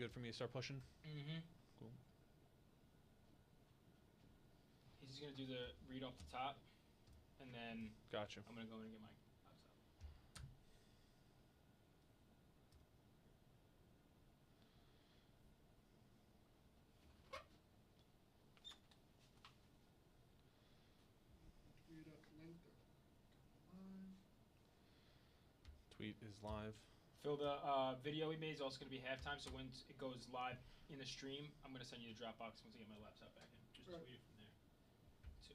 good for me to start pushing? Mm-hmm. Cool. He's just going to do the read off the top, and then Gotcha. I'm going to go in and get my outside. Tweet is live. Phil, the video we made is also going to be halftime, so when it goes live in the stream, I'm going to send you the Dropbox once I get my laptop back in. Just tweet it from there, too.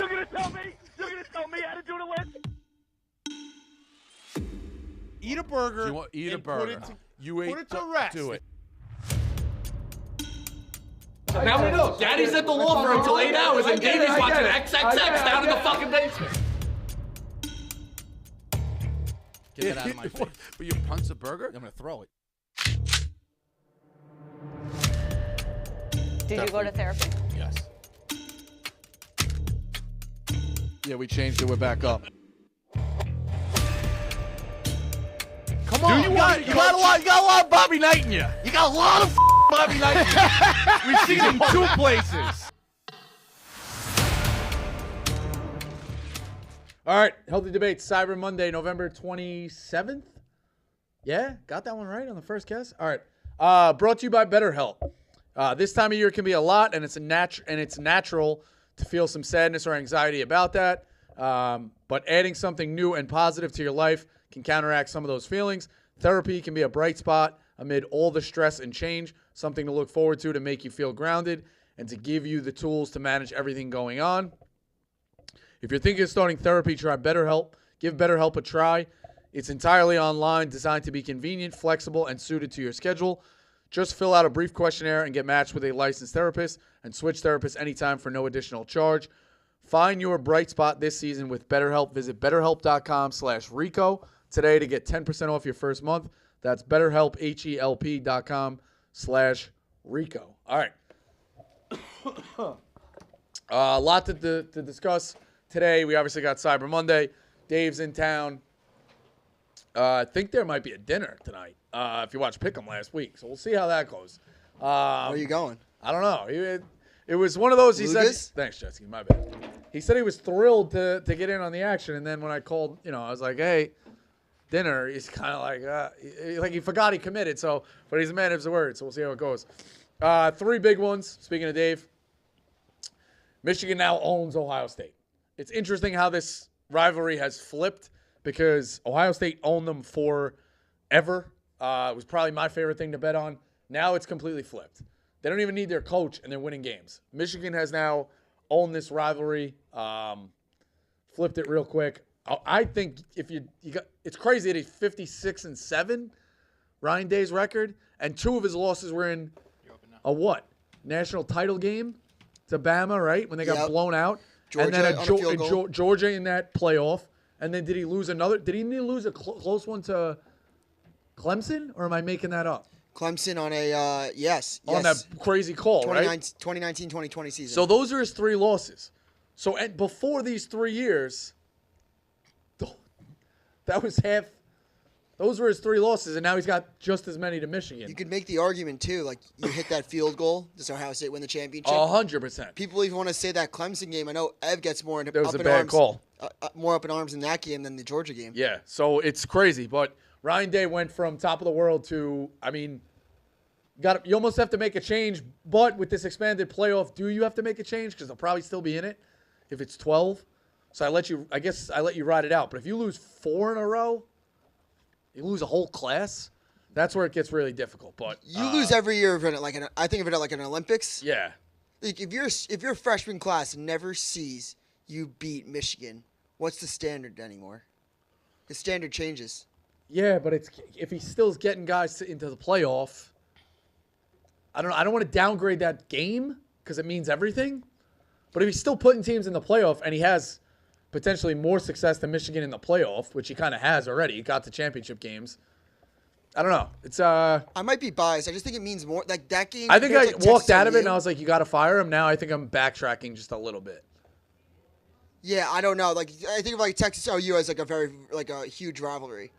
You're gonna tell me how to do the list? Eat a burger. You want eat a and burger. You ate. put it to rest. Do it. Now we know. Daddy's at the law firm until 8 hours, and Davey's watching XXX down in the fucking basement. Get that out of my face. But you punch the burger? I'm gonna throw it. Did you go to therapy? Yes. Yeah, we changed it. We're back up. Come on, you got a lot of Bobby Knight in you. You got a lot of Bobby Knight in you. We've seen him 2 places. All right, Healthy Debates, Cyber Monday, November 27th. Yeah, got that one right on the first guess. All right, brought to you by BetterHelp. This time of year can be a lot, and it's natural to feel some sadness or anxiety about that. But adding something new and positive to your life can counteract some of those feelings. Therapy can be a bright spot amid all the stress and change, something to look forward to make you feel grounded and to give you the tools to manage everything going on. If you're thinking of starting therapy, try BetterHelp. Give BetterHelp a try. It's entirely online, designed to be convenient, flexible, and suited to your schedule. Just fill out a brief questionnaire and get matched with a licensed therapist and switch therapists anytime for no additional charge. Find your bright spot this season with BetterHelp. Visit BetterHelp.com/Rico today to get 10% off your first month. That's BetterHelp, HELP.com/Rico. All right. A lot to discuss today. We obviously got Cyber Monday. Dave's in town. I think there might be a dinner tonight if you watched Pick'em last week. So we'll see how that goes. Where are you going? I don't know. It was one of those. He said, thanks, Jetsky. My bad. He said he was thrilled to get in on the action. And then when I called, I was like, hey, dinner. He's kind of like he forgot he committed. So, but he's a man of his word. So we'll see how it goes. 3 big ones. Speaking of Dave, Michigan now owns Ohio State. It's interesting how this rivalry has flipped because Ohio State owned them forever. It was probably my favorite thing to bet on. Now it's completely flipped. They don't even need their coach, and they're winning games. Michigan has now owned this rivalry, flipped it real quick. I think if you got, it's crazy that he's 56-7, Ryan Day's record, and 2 of his losses were in a what? National title game to Bama, right? When they got blown out. Georgia, and then on a field goal. Georgia in that playoff. And then did he lose another? Did he lose a close one to Clemson, or am I making that up? Clemson on a yes. On that crazy call, right? 2019-2020 season. So those are his 3 losses. So before these 3 years, that was half. Those were his 3 losses, and now he's got just as many to Michigan. You could make the argument too, like you hit that field goal, does Ohio State win the championship? 100%. People even want to say that Clemson game. I know Ev gets more That was a bad call. More up in arms in that game than the Georgia game. Yeah, so it's crazy. But Ryan Day went from top of the world to, you almost have to make a change. But with this expanded playoff, do you have to make a change? Because they'll probably still be in it if it's 12. So I guess I let you ride it out. But if you lose 4 in a row, you lose a whole class. That's where it gets really difficult. But you lose every year of it, I think of it like an Olympics. Yeah. Like if your freshman class never sees you beat Michigan, what's the standard anymore? The standard changes. Yeah, but if he still's getting guys into the playoff, I don't want to downgrade that game because it means everything. But if he's still putting teams in the playoff and he has potentially more success than Michigan in the playoff, which he kind of has already, he got to championship games. I don't know. It's I might be biased. I just think it means more. Like that game. I think I compared to, like, walked Texas out of it and OU. I was like, you got to fire him. Now I think I'm backtracking just a little bit. Yeah, I don't know. Like I think of like Texas OU as like a huge rivalry.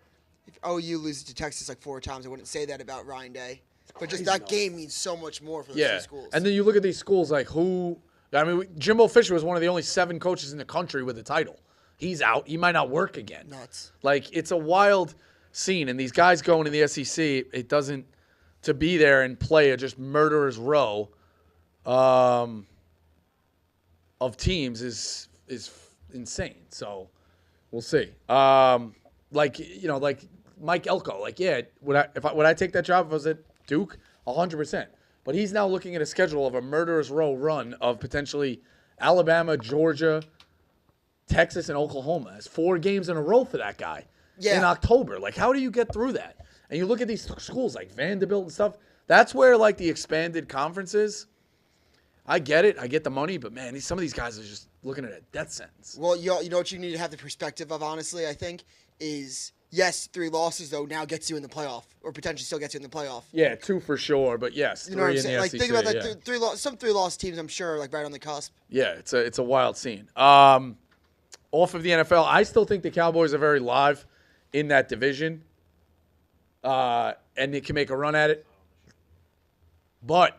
If OU loses to Texas like 4 times, I wouldn't say that about Ryan Day. But just that game means so much more for those two schools. And then you look at these schools like who. I mean, Jimbo Fisher was one of the only 7 coaches in the country with a title. He's out. He might not work again. Nuts. Like it's a wild scene, and these guys going to the SEC, it doesn't to be there and play a just murderer's row of teams is insane. So we'll see. Like Mike Elko, like would I take that job if I was at Duke? 100%. But he's now looking at a schedule of a murderer's row run of potentially Alabama, Georgia, Texas, and Oklahoma. It's 4 games in a row for that guy. In October. Like, how do you get through that? And you look at these schools like Vanderbilt and stuff. That's where, like, the expanded conferences, I get it. I get the money. But, man, some of these guys are just looking at a death sentence. Well, you know what you need to have the perspective of, honestly, I think, is, yes, 3 losses, though, now gets you in the playoff, or potentially still gets you in the playoff. Yeah, 2 for sure. But, yes, You know what 3 I'm in saying? the Like, SEC. think about, like, yeah. some 3-loss teams, I'm sure, like, right on the cusp. Yeah, it's a wild scene. Off of the NFL, I still think the Cowboys are very live in that division, and they can make a run at it. But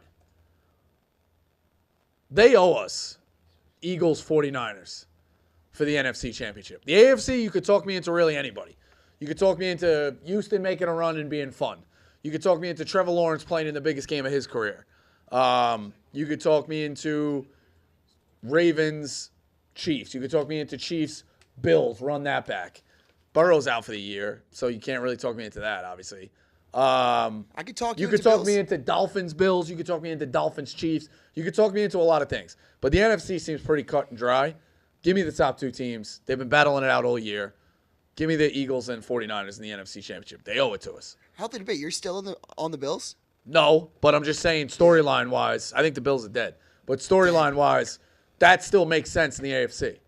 they owe us Eagles 49ers for the NFC Championship. The AFC, you could talk me into really anybody. You could talk me into Houston making a run and being fun. You could talk me into Trevor Lawrence playing in the biggest game of his career. You could talk me into Ravens, Chiefs. You could talk me into Chiefs, Bills, run that back. Burrow's out for the year, so you can't really talk me into that, obviously. I could talk You into could talk Bills. me into Dolphins, Bills. You could talk me into Dolphins, Chiefs. You could talk me into a lot of things. But the NFC seems pretty cut and dry. Give me the top 2 teams. They've been battling it out all year. Give me the Eagles and 49ers in the NFC Championship. They owe it to us. Healthy debate. You're still on the Bills? No, but I'm just saying storyline-wise, I think the Bills are dead. But storyline-wise, that still makes sense in the AFC.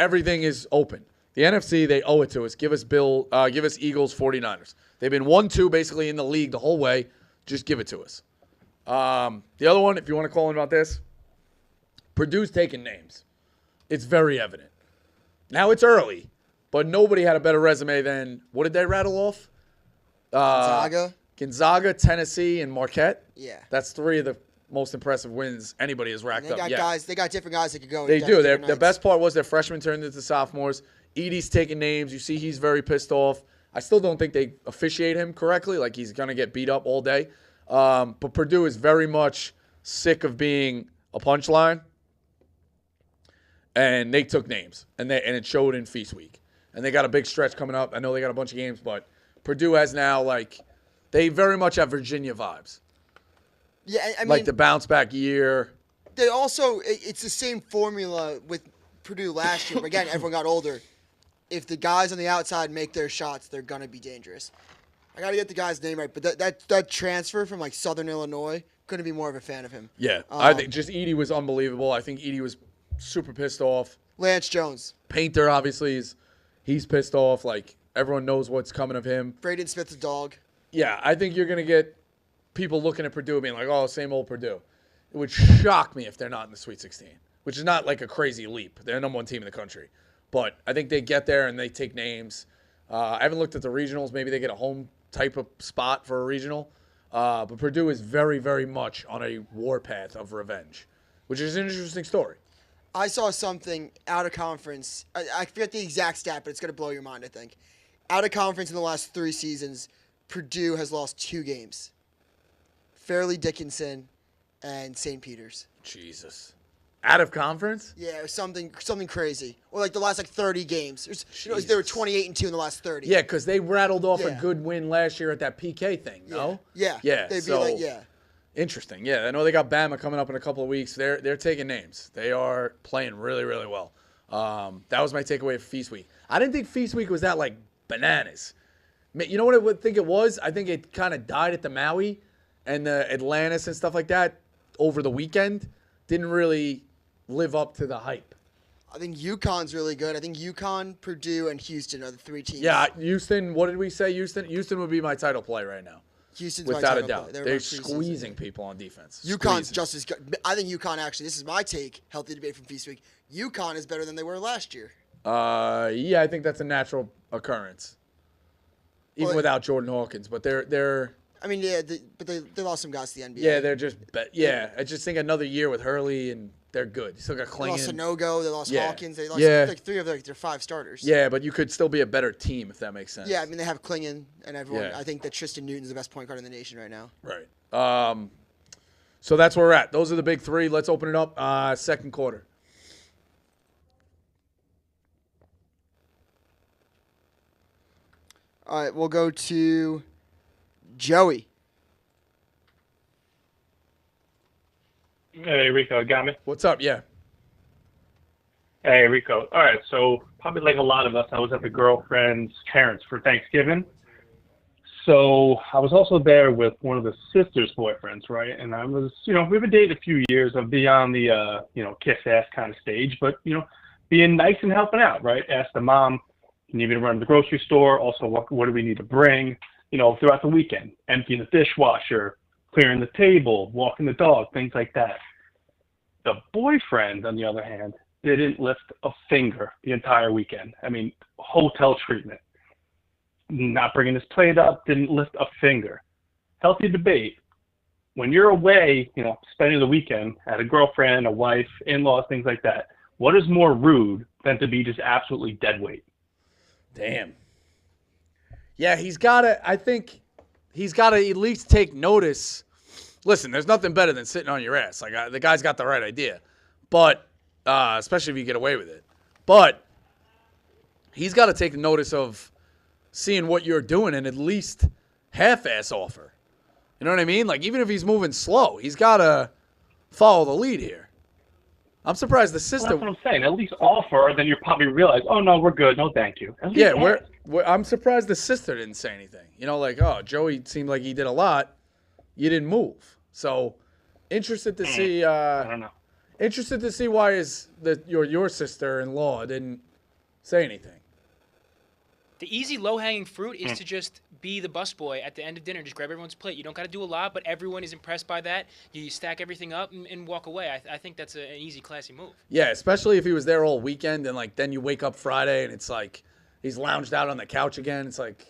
Everything is open. The NFC, they owe it to us. Give us Eagles, 49ers. They've been 1-2 basically in the league the whole way. Just give it to us. The other one, if you want to call in about this, Purdue's taking names. It's very evident. Now it's early, but nobody had a better resume than, what did they rattle off? Gonzaga, Tennessee, and Marquette. Yeah. That's 3 of the most impressive wins anybody has racked They up got yet. guys. They got different guys that could go. They in do. different The nights. best part was their freshmen turned into sophomores. Edie's taking names. You see he's very pissed off. I still don't think they officiate him correctly. Like he's going to get beat up all day. But Purdue is very much sick of being a punchline. And they took names. And it showed in Feast Week. And they got a big stretch coming up. I know they got a bunch of games. But Purdue has now, like, they very much have Virginia vibes. Yeah, I mean, Like the bounce back year. they also it's the same formula with Purdue last year. But again, everyone got older. If the guys on the outside make their shots, they're gonna be dangerous. I gotta get the guy's name right, but that transfer from like Southern Illinois, couldn't be more of a fan of him. Yeah, I think just Edie was unbelievable. I think Edie was super pissed off. Lance Jones, Painter obviously he's pissed off. Like everyone knows what's coming of him. Braden Smith's dog. Yeah, I think you're gonna get people looking at Purdue being like, "Oh, same old Purdue." It would shock me if they're not in the Sweet 16, which is not like a crazy leap. They're the number 1 team in the country, but I think they get there and they take names. I haven't looked at the regionals. Maybe they get a home type of spot for a regional. But Purdue is very, very much on a warpath of revenge, which is an interesting story. I saw something out of conference. I forget the exact stat, but it's gonna blow your mind. I think out of conference in the last 3 seasons, Purdue has lost 2 games. Fairleigh Dickinson and St. Peter's. Jesus. Out of conference? Yeah, it was something crazy. Or like the last 30 games. They were 28-2 in the last 30. Yeah, because they rattled off a Yeah. good win last year at that PK thing, no? Yeah. Yeah, They'd be so like, yeah. interesting. Yeah, I know they got Bama coming up in a couple of weeks. They're taking names. They are playing really, really well. That was my takeaway for Feast Week. I didn't think Feast Week was that, like, bananas. You know what I would think it was? I think it kind of died at the Maui and the Atlantis and stuff like that over the weekend. didn't really live up to the hype. I think UConn's really good. I think UConn, Purdue, and Houston are the 3 teams. Yeah, Houston. What did we say? Houston would be my title play right now. Houston's my Without a title doubt. play. They're my preseason. squeezing people on defense. UConn's Squeezing. just as good. I think UConn actually. This is my take. Healthy debate from Feast Week. UConn is better than they were last year. Yeah, I think that's a natural occurrence. Even Well, without Jordan Hawkins, but they're I mean, yeah, but they lost some guys to the NBA. yeah, they're just I just think another year with Hurley and they're good. You still got They lost Klingon. Sanogo. They lost Yeah. Hawkins. They lost Yeah. like 3 of their 5 starters. Yeah, but you could still be a better team if that makes sense. Yeah, I mean, they have Klingon and everyone. Yeah. I think that Tristan Newton's the best point guard in the nation right now. Right. So that's where we're at. Those are the big 3. Let's open it up. Second quarter. All right, we'll go to Joey. Hey, Rico, got me? What's up? Yeah. Hey, Rico. All right, so probably like a lot of us, I was at the girlfriend's parents for Thanksgiving. So I was also there with one of the sister's boyfriends, right? And I was, we've been dating a few years. I'm beyond the, kiss ass kind of stage, but, being nice and helping out, right? Ask the mom, you need me to run to the grocery store? Also, what do we need to bring, throughout the weekend? Emptying the dishwasher, clearing the table, walking the dog, things like that. The boyfriend, on the other hand, didn't lift a finger the entire weekend. I mean, hotel treatment. Not bringing his plate up, didn't lift a finger. Healthy debate. When you're away, spending the weekend at a girlfriend, a wife, in-laws, things like that, what is more rude than to be just absolutely dead weight? Damn. Yeah, I think he's got to at least take notice. Listen, there's nothing better than sitting on your ass. Like, the guy's got the right idea. But, especially if you get away with it. But he's got to take notice of seeing what you're doing and at least half-ass offer. You know what I mean? Like, even if he's moving slow, he's got to follow the lead here. I'm surprised the sister... Well, that's what I'm saying. At least offer, then you probably realize, oh, no, we're good. No, thank you. Yeah, I'm surprised the sister didn't say anything. Oh, Joey seemed like he did a lot. You didn't move. So, interested to see... I don't know. Interested to see why your sister-in-law didn't say anything. The easy low-hanging fruit is to just be the busboy at the end of dinner. Just grab everyone's plate. You don't got to do a lot, but everyone is impressed by that. You stack everything up and walk away. I think that's an easy, classy move. Yeah, especially if he was there all weekend and, then you wake up Friday and it's like he's lounged out on the couch again. It's like...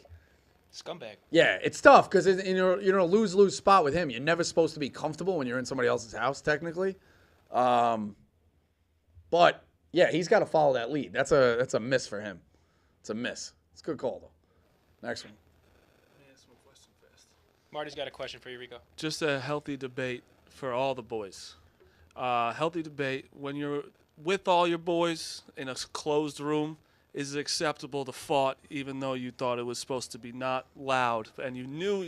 Scumbag. Yeah, it's tough because you're in a lose-lose spot with him. You're never supposed to be comfortable when you're in somebody else's house, technically. But, yeah, he's got to follow that lead. That's a miss for him. It's a miss. It's a good call, though. Next one. Marty's got a question for you, Rico. Just a healthy debate for all the boys. Healthy debate when you're with all your boys in a closed room. Is it acceptable to fart even though you thought it was supposed to be not loud and you know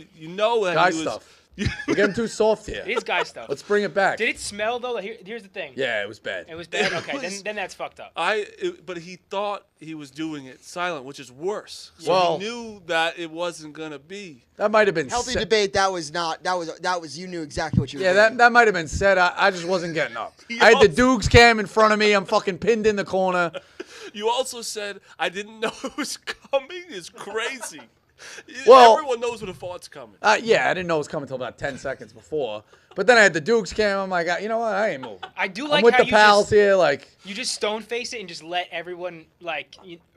that Guy he was stuff. We're getting too soft here. It is guy stuff. Let's bring it back. Did it smell, though? Here's the thing. Yeah, it was bad. It was bad? Okay, then that's fucked up. But he thought he was doing it silent, which is worse. So Well- he knew that it wasn't gonna be. That might have been Healthy said. debate. That was you knew exactly what you were Yeah, doing. that might have been said. I just wasn't getting up. I had the Dukes cam in front of me. I'm fucking pinned in the corner. You also said I didn't know it was coming. Is crazy. Well- Everyone knows when a fart's coming. Yeah, I didn't know it was coming until about 10 seconds before. But then I had the Dukes cam. I'm like, you know what? I ain't moving. I do I'm like with how the pals here. Like, you just stone face it and just let everyone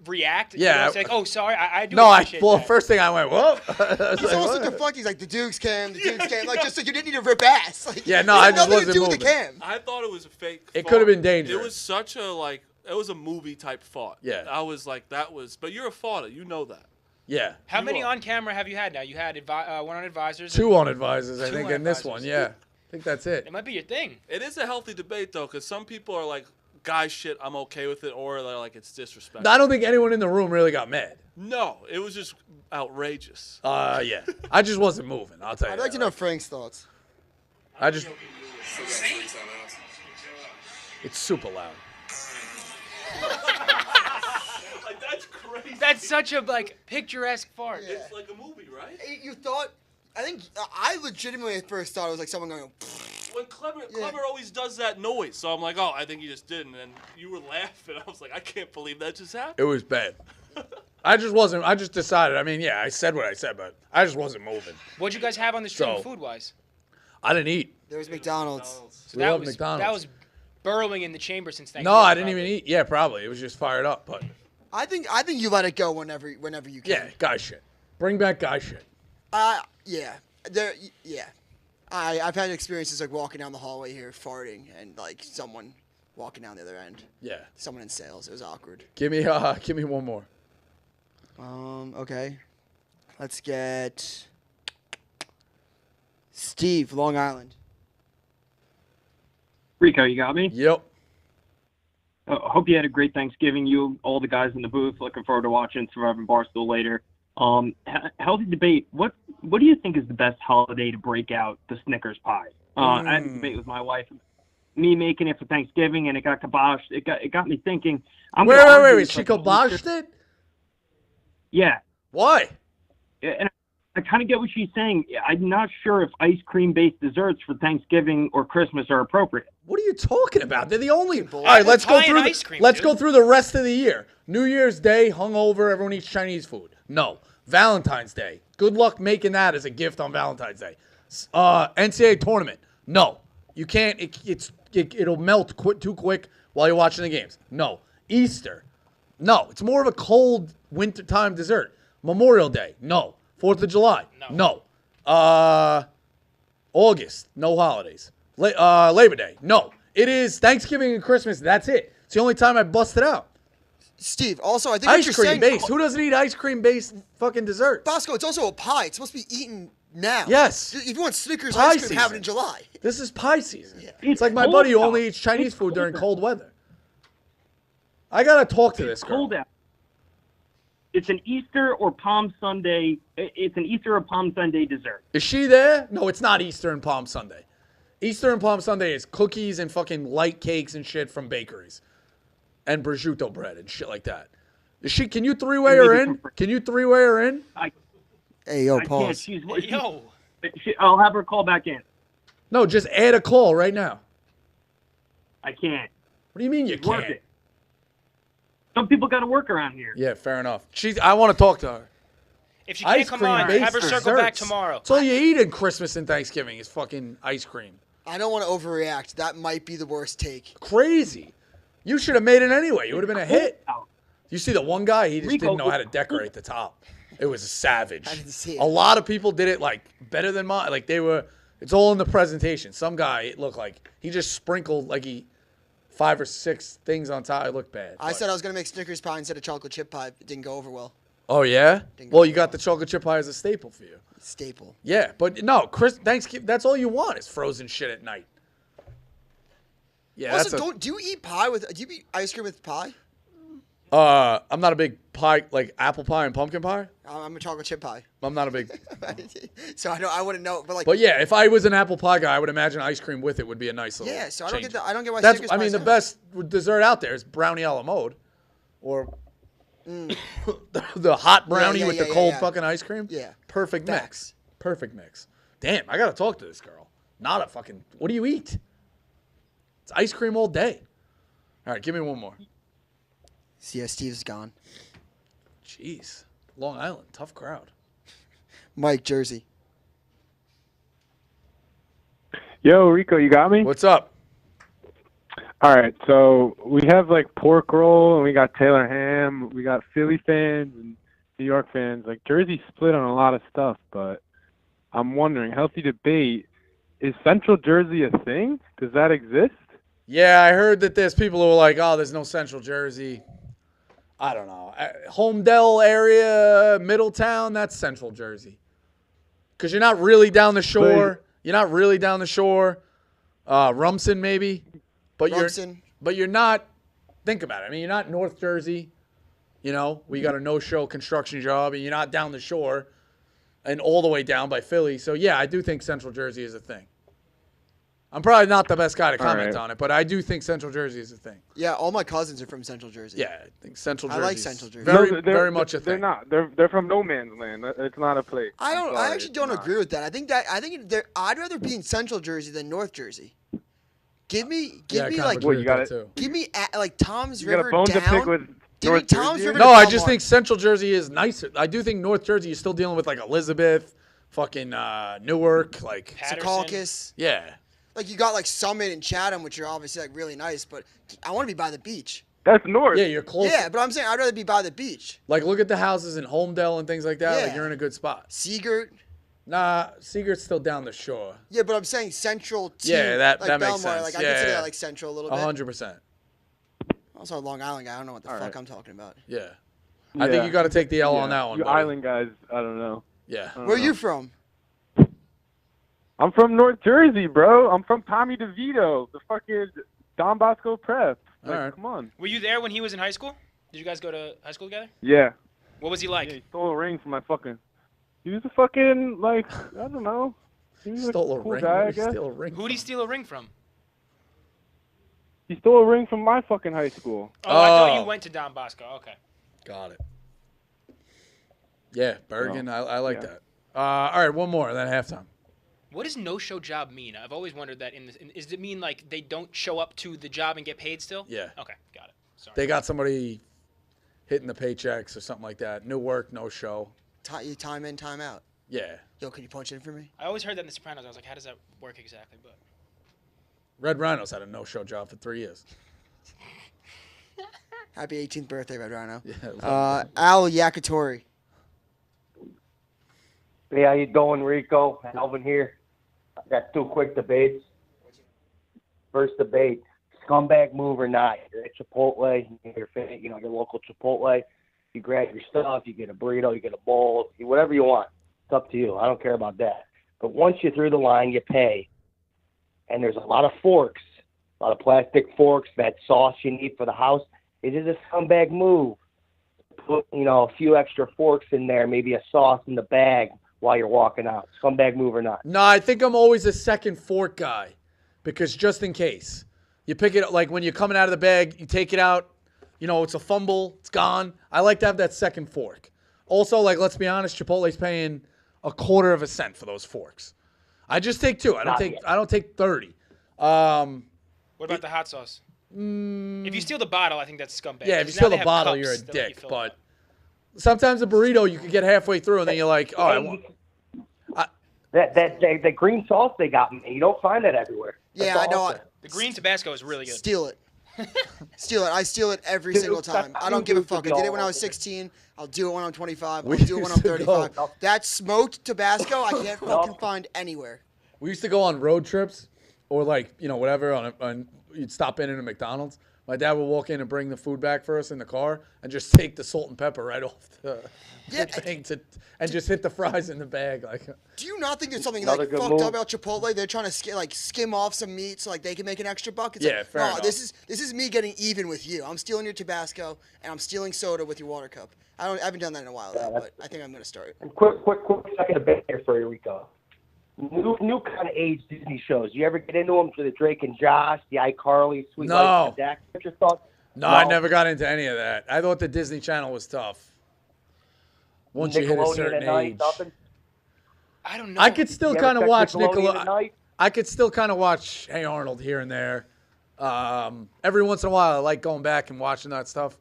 react. Yeah. You know, it's like, oh, sorry, I do no, appreciate that. first thing I went, whoa. He's also deflecting. He's like the Dukes cam, just so you didn't need to rip ass. Like, Yeah, no, it I had just nothing to wasn't do with the moving. cam. I thought it was a fake. It fart. could have been dangerous. It was such a it was a movie type fart. Yeah. I was like, but you're a farter. You know that. Yeah. How You many are. on camera have you had now? You had one on advisors. 2 on advisors, I Two think, on in this advisors. one. Yeah. I think that's it. It might be your thing. It is a healthy debate though, because some people are like, guy shit, I'm okay with it, or they're like, it's disrespectful. I don't think anyone in the room really got mad. No, it was just outrageous. Yeah. I just wasn't moving. I'll tell you. I'd like to know Frank's thoughts. It's super loud. Like, that's crazy. That's such a picturesque fart. Yeah. It's like a movie, right? You thought? I think I legitimately at first thought it was like someone going. when Clever always does that noise, so I'm like, oh, I think he just did, and then you were laughing. I was like, I can't believe that just happened. It was bad. I just decided. I mean, yeah, I said what I said, but I just wasn't moving. What'd you guys have on the stream So- food-wise? I didn't eat. There was McDonald's. So We that love was McDonald's. that was burrowing in the chamber since Thanksgiving. No, I didn't probably. even eat. Yeah, probably. It was just fired up, but I think you let it go whenever you can. yeah, guy shit. Bring back guy shit. Yeah. I've had experiences like walking down the hallway here, farting, and like someone walking down the other end. Yeah. Someone in sales. It was awkward. Give me one more. Okay. Let's get Steve, Long Island. Rico, you got me? Yep. Hope you had a great Thanksgiving. You, all the guys in the booth, looking forward to watching Surviving Barstool later. Healthy debate. What do you think is the best holiday to break out the Snickers pie? I had a debate with my wife. Me making it for Thanksgiving, and it got kiboshed. It got me thinking. Wait. She kiboshed it? Yeah. Why? And I kind of get what she's saying. I'm not sure if ice cream-based desserts for Thanksgiving or Christmas are appropriate. What are you talking about? They're the only. All right, let's go pie and through. ice cream, Let's dude. go through the rest of the year. New Year's Day, hungover, everyone eats Chinese food. No. Valentine's Day. Good luck making that as a gift on Valentine's Day. NCAA tournament. No. You can't. It'll melt too quick while you're watching the games. No. Easter. No. It's more of a cold wintertime dessert. Memorial Day. No. 4th of July. No. August. No holidays. Labor Day. No. It is Thanksgiving and Christmas. That's it. It's the only time I bust it out. Steve, also, I think what Ice you're cream saying, based. Who doesn't eat ice cream based fucking dessert? Bosco, it's also a pie. It's supposed to be eaten now. Yes. If you want Snickers Pie ice cream, have it season. in July. This is pie season. Yeah. It's like my cold buddy who out. only eats Chinese It's food during cold cold weather. I gotta talk to this girl. Cold out. It's an Easter or Palm Sunday. It's an Easter or Palm Sunday dessert. Is she there? No, it's not Easter and Palm Sunday. Easter and Palm Sunday is cookies and fucking light cakes and shit from bakeries. And prosciutto bread and shit like that. Is she? Can you three-way her in? Can you three-way her in? Hey, yo, I can't. pause. Yo. I'll have her call back in. No, just add a call right now. I can't. What do you mean you Work can't? it. Some people got to work around here. Yeah, fair enough. I want to talk to her. If she can't come on, have her circle back tomorrow. That's all you eat in Christmas and Thanksgiving is fucking ice cream. I don't want to overreact. That might be the worst take. Crazy. You should have made it anyway. You would have been a hit. You see the one guy, he just Rico, didn't know how to decorate the top. It was a savage. I didn't see it. A lot of people did it like better than mine. Like it's all in the presentation. Some guy, it looked like he just sprinkled like 5 or 6 things on top. It looked bad. I said I was going to make Snickers pie instead of chocolate chip pie. It didn't go over well. Oh yeah? Didn't go Well, you over got the chocolate chip pie as a staple for you. Staple. Yeah, but no, Thanksgiving, that's all you want is frozen shit at night. Yeah, Also, do you eat ice cream with pie? I'm not a big pie, like apple pie and pumpkin pie. I'm a chocolate chip pie. I'm not a big. So I wouldn't know, but like. But yeah, if I was an apple pie guy, I would imagine ice cream with it would be a nice little. Yeah, so I change. don't get why. That's. Snickers I mean, pie's the out. best dessert out there is brownie a la mode, or the hot brownie with the cold fucking ice cream. Yeah. Perfect mix. Facts. Perfect mix. Damn, I gotta talk to this girl. Not a fucking. What do you eat? It's ice cream all day. All right, give me one more. See, yeah, Steve's gone. Jeez, Long Island, tough crowd. Mike, Jersey. Yo, Rico, you got me? What's up? All right, so we have like pork roll and we got Taylor ham. We got Philly fans and New York fans. Like Jersey split on a lot of stuff, but I'm wondering, healthy debate, is Central Jersey a thing? Does that exist? Yeah, I heard that there's people who are like, oh, there's no Central Jersey. I don't know. Homedale area, Middletown, that's Central Jersey. Because you're not really down the shore. You're not really down the shore. Rumson, maybe. Rumson. But you're not, think about it. I mean, you're not North Jersey, you know, we got a no-show construction job, and you're not down the shore and all the way down by Philly. So, yeah, I do think Central Jersey is a thing. I'm probably not the best guy to comment right. on it, but I do think Central Jersey is a thing. Yeah, all my cousins are from Central Jersey. Yeah, I think Central Jersey. I like Central Jersey. Very much a thing. They're not. They're from no man's land. It's not a place. I actually don't agree with that. I'd rather be in Central Jersey than North Jersey. Give me like Tom's You got River a bone down. to pick with Give me North Tom's Jersey? River. No, to I just Belmont. think Central Jersey is nicer. I do think North Jersey, you're still dealing with like Elizabeth, fucking Newark, like Secaucus. Yeah. Like you got like Summit and Chatham, which are obviously like really nice, but I want to be by the beach. That's north. Yeah, you're close. Yeah, but I'm saying I'd rather be by the beach. Like look at the houses in Holmdel and things like that. Like Yeah. you're in a good spot. Seagirt. Nah, Seagird's still down the shore. Yeah, but I'm saying Central to that like makes Belmar. sense. Like I Yeah, consider yeah. that like Central a little bit. 100%. Also a Long Island guy. I don't know what the fuck right. I'm talking about. Yeah. I think you got to take the L on that one. You buddy. island guys, I don't know. Yeah. Where are you from? I'm from North Jersey, bro. I'm from Tommy DeVito, the fucking Don Bosco Prep. Like, All right. come on. Were you there when he was in high school? Did you guys go to high school together? Yeah. What was he like? Yeah, he stole a ring from my fucking. He was a fucking like I don't know. He was Stole a a cool ring. guy, I Where'd he guess. steal a ring? Who'd he steal a ring from? He stole a ring from my fucking high school. Oh, I thought Oh. you went to Don Bosco. Okay. Got it. Yeah, Bergen. I like Yeah. that. All right, one more, then halftime. What does no-show job mean? I've always wondered that. Does it mean like they don't show up to the job and get paid still? Yeah. Okay, got it. Sorry. They got somebody hitting the paychecks or something like that. No work, no show. You time in, time out. Yeah. Yo, can you punch in for me? I always heard that in The Sopranos. I was like, how does that work exactly? But Red Rhinos had a no-show job for 3 years. Happy 18th birthday, Red Rhino. Yeah, Al Yakitori. Hey, how you doing, Rico? Alvin here. I got two quick debates. First debate: scumbag move or not? You're at Chipotle, your local Chipotle. You grab your stuff, you get a burrito, you get a bowl, whatever you want. It's up to you. I don't care about that. But once you're through the line, you pay, and there's a lot of forks, a lot of plastic forks, that sauce you need for the house. It is a scumbag move. Put a few extra forks in there, maybe a sauce in the bag while you're walking out. Scumbag move or not? No, I think I'm always a second fork guy because just in case. You pick it up, like when you're coming out of the bag, you take it out, it's a fumble, it's gone. I like to have that second fork. Also, like, let's be honest, Chipotle's paying a quarter of a cent for those forks. I just take two. I don't take 30. what about the hot sauce? If you steal the bottle, I think that's scumbag. Yeah, if you 'Cause steal now the they have bottle, cups you're a that let you dick. fill it But up. sometimes a burrito, you can get halfway through, and then you're like, oh, I want. That green sauce they got, man, you don't find that everywhere. Yeah, That's I know. awesome. The green Tabasco is really good. Steal it. Steal it. I steal it every Dude, single time. I don't give a fuck. I did it when I was 16. I'll do it when I'm 25. I'll We do it when I'm used to go- 35. That smoked Tabasco, I can't fucking find anywhere. We used to go on road trips or like, whatever, you'd stop in at a McDonald's. My dad would walk in and bring the food back for us in the car and just take the salt and pepper right off the thing and just hit the fries in the bag. Like, Do you not think there's something Another like good fucked move. up about Chipotle? They're trying to skim off some meat so like they can make an extra buck. It's Yeah, like, fair no, enough. this is me getting even with you. I'm stealing your Tabasco and I'm stealing soda with your water cup. I haven't done that in a while though, but I think I'm gonna start. And quick second debate here for you, Rico. New kind of age Disney shows. You ever get into them for the Drake and Josh, the iCarly, Sweet No. Life of Dak? What's your thoughts? no, I never got into any of that. I thought the Disney Channel was tough. Once you hit a Nickelodeon certain at night, age. nothing? I don't know. I could still You ever kind of check watch Nickelodeon at Nickelodeon. night? I could still kind of watch Hey Arnold here and there. Every once in a while, I like going back and watching that stuff.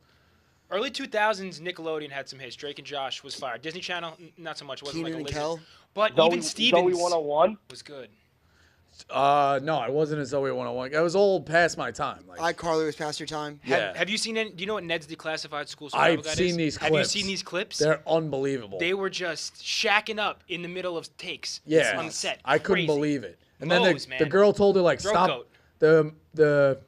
Early 2000s, Nickelodeon had some hits. Drake and Josh was fire. Disney Channel, not so much. Wasn't Keenan like a and lizard. Kel. But Zoe even Stevens 101? was good. No, I wasn't a Zoe 101. I was old past my time. Like, iCarly was past your time. Yeah. Have you seen any? Do you know what Ned's Declassified School I've Survival Guide seen is? these Have you clips. seen these clips? They're unbelievable. They were just shacking up in the middle of takes. Yeah, on set. I couldn't Crazy. believe it. And Lowe's, then the man. girl told her like Throat stop. goat. The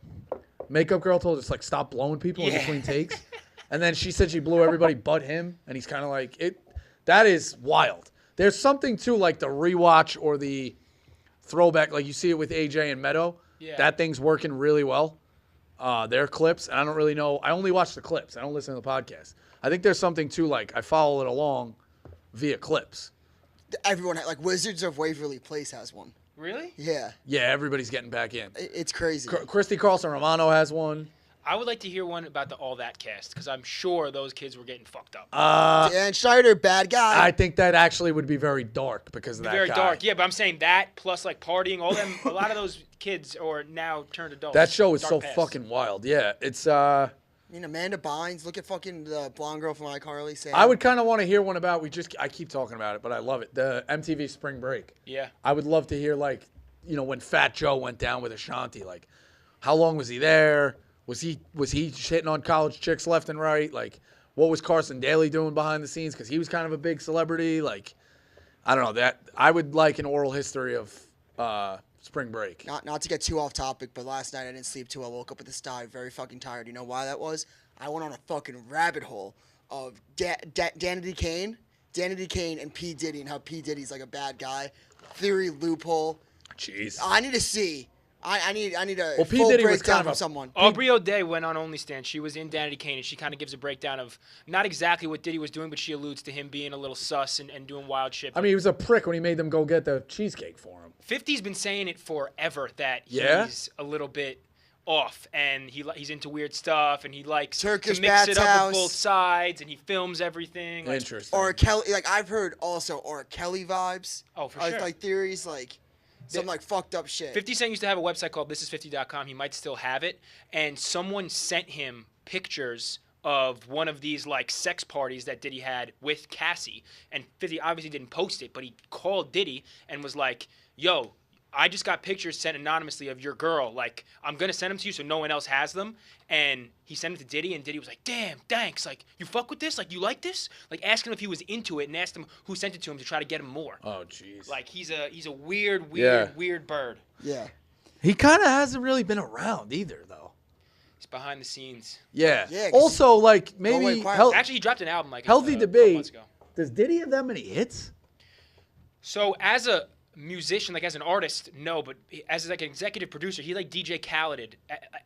makeup girl told us like stop blowing people in Yeah. between takes. And then she said she blew everybody but him, and he's kind of like it. That is wild. There's something to like the rewatch or the throwback, like you see it with AJ and Meadow. Yeah. That thing's working really well. Their clips, and I don't really know. I only watch the clips. I don't listen to the podcast. I think there's something to like I follow it along via clips. Everyone like Wizards of Waverly Place has one. Really? Yeah. Yeah, everybody's getting back in. It's crazy. Christy Carlson Romano has one. I would like to hear one about the All That cast because I'm sure those kids were getting fucked up. Dan Schneider, bad guy. I think that actually would be very dark because of that Very guy. dark, yeah. But I'm saying that plus like partying, all them. A lot of those kids are now turned adults. That show is Dark so past. fucking wild. Yeah, it's. I mean, Amanda Bynes. Look at fucking the blonde girl from iCarly. Sam. I would kind of want to hear one about. I keep talking about it, but I love it. The MTV Spring Break. Yeah. I would love to hear when Fat Joe went down with Ashanti. Like, how long was he there? Was he hitting on college chicks left and right? Like, what was Carson Daly doing behind the scenes? Because he was kind of a big celebrity. Like, I don't know. That I would like an oral history of Spring Break. Not to get too off topic, but last night I didn't sleep too. I woke up with a sty, very fucking tired. You know why that was? I went on a fucking rabbit hole of Danity Kane and P. Diddy and how P. Diddy's like a bad guy. Theory loophole. Jeez. I need to see. I need a P. full Diddy was breakdown kind of from a- someone. Aubrey O'Day went on OnlyStance. She was in Danity Kane, and she kind of gives a breakdown of not exactly what Diddy was doing, but she alludes to him being a little sus and doing wild shit. I mean, he was a prick when he made them go get the cheesecake for him. 50's been saying it forever that Yeah? he's a little bit off, and he's into weird stuff, and he likes Turkish to mix it baths up house. with both sides, and he films everything. Like, Interesting. Or Kelly, like I've heard also, or Kelly vibes. Oh, for Like- sure. Like theories, like some like fucked up shit. 50 Cent used to have a website called thisis50.com. He might still have it. And someone sent him pictures of one of these like sex parties that Diddy had with Cassie. And 50 obviously didn't post it, but he called Diddy and was like, yo, I just got pictures sent anonymously of your girl. Like, I'm going to send them to you so no one else has them. And he sent it to Diddy, and Diddy was like, damn, thanks. Like, you fuck with this? Like, you like this? Like, asked him if he was into it and asked him who sent it to him to try to get him more. Oh, jeez. Like, he's a weird bird. Yeah. He kind of hasn't really been around either, though. He's behind the scenes. Yeah. Yeah, 'cause Also, like, away maybe quietly. Actually, he dropped an album like Healthy a couple Debate. months ago. Does Diddy have that many hits? So as a musician, like as an artist, no, but as like an executive producer, he like DJ Khaled'd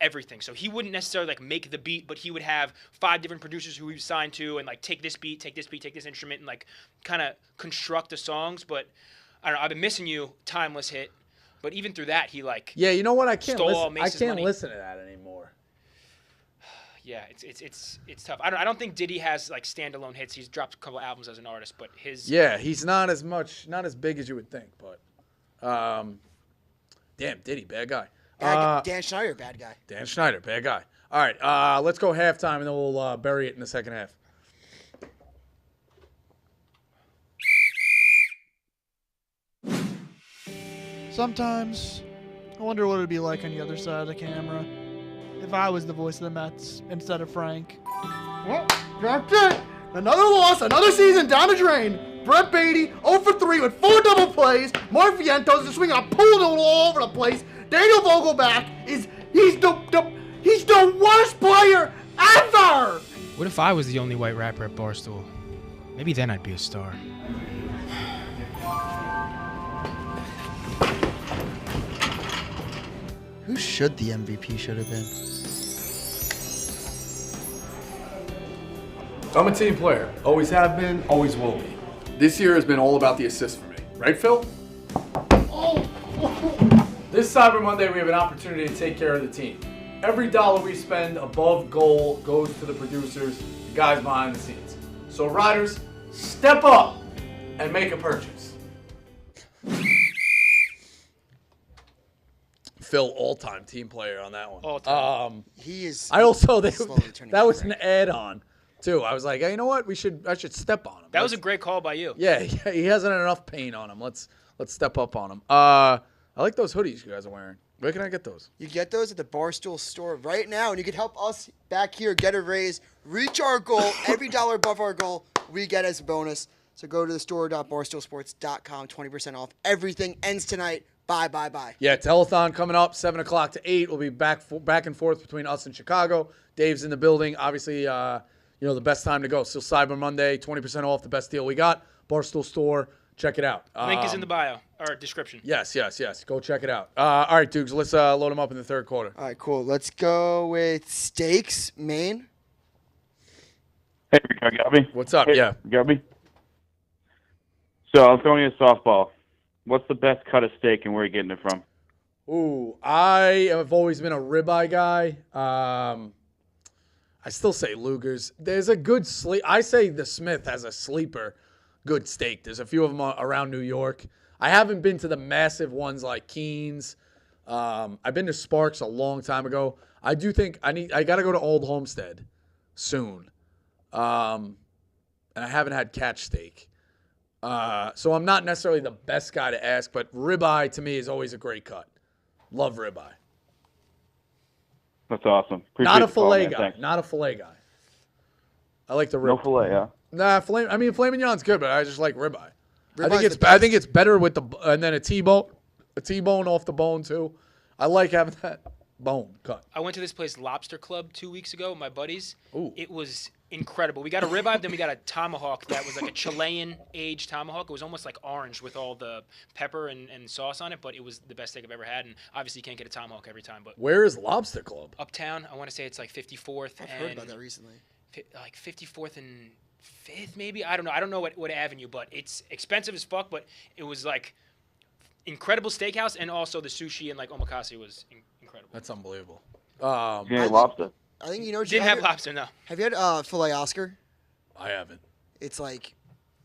everything. So he wouldn't necessarily like make the beat, but he would have 5 different producers who he was signed to and like take this beat, take this instrument, and like kind of construct the songs. But I don't know. I've been missing you, timeless hit. But even through that, he like Yeah, you know what? I can't stole listen. I Mace's can't money. listen to that anymore. Yeah, it's tough. I don't think Diddy has like standalone hits. He's dropped a couple albums as an artist, but his Yeah, he's not as big as you would think, but damn, Diddy, bad guy. Dan Schneider, bad guy. Dan Schneider, bad guy. All right, let's go halftime, and then we'll bury it in the second half. Sometimes I wonder what it would be like on the other side of the camera if I was the voice of the Mets instead of Frank. Well, that's it. Another loss, another season down the drain. Brett Beatty 0 for 3 with 4 double plays. Mark Vientos is swinging a pool noodle all over the place. Daniel Vogelback he's the worst player ever. What if I was the only white rapper at Barstool? Maybe then I'd be a star. Who should the MVP should have been? I'm a team player. Always have been, always will be. This year has been all about the assists for me. Right, Phil? This Cyber Monday, we have an opportunity to take care of the team. Every dollar we spend above goal goes to the producers, the guys behind the scenes. So riders, step up and make a purchase. Phil, all-time team player on that one. All-time. He is. I also slowly turning that was an add-on too. I was like, hey, you know what? I should step on him. That was a great call by you. Yeah, he hasn't had enough paint on him. Let's step up on him. I like those hoodies you guys are wearing. Where can I get those? You get those at the Barstool store right now, and you can help us back here get a raise, reach our goal. Every dollar above our goal, we get as a bonus. So go to the store.barstoolsports.com, 20% off. Everything ends tonight. Bye. Yeah, telethon coming up 7 o'clock to 8. We'll be back and forth between us and Chicago. Dave's in the building. Obviously, the best time to go. Still Cyber Monday, 20% off, the best deal we got. Barstool store. Check it out. Link is in the bio or description. Yes. Go check it out. All right, Dukes, let's load them up in the third quarter. All right, cool. Let's go with Steaks, Maine. Hey, Rico, got me? What's up? Hey, Yeah. Got me? So I'm throwing you a softball. What's the best cut of steak and where are you getting it from? Ooh, I have always been a ribeye guy. I still say Luger's. There's a good sleep. I say the Smith has a sleeper good steak. There's a few of them around New York. I haven't been to the massive ones like Keen's. I've been to Sparks a long time ago. I do think I got to go to Old Homestead soon. And I haven't had catch steak. So I'm not necessarily the best guy to ask, but ribeye to me is always a great cut. Love ribeye. That's awesome. Appreciate Not a the call, filet man. guy. Thanks. Not a filet guy. I like the rib. No filet, huh? Nah, filet. I mean, filet mignon's good, but I just like ribeye. Ribeye's I think it's better with and then a T-bone off the bone too. I like having that bone cut. I went to this place, Lobster Club, 2 weeks ago with my buddies. Ooh. It was incredible. We got a ribeye, then we got a tomahawk that was like a Chilean aged tomahawk. It was almost like orange with all the pepper and sauce on it, but it was the best steak I've ever had. And obviously, you can't get a tomahawk every time. But Where is Lobster Club? Uptown, I want to say it's like 54th. I've heard about that recently. Like 54th and 5th, maybe. I don't know. I don't know what avenue, but it's expensive as fuck. But it was like incredible steakhouse, and also the sushi and like omakase was incredible. That's unbelievable. Lobster. I think you know. Didn't have lobster, no. Have you had filet Oscar? I haven't. It's like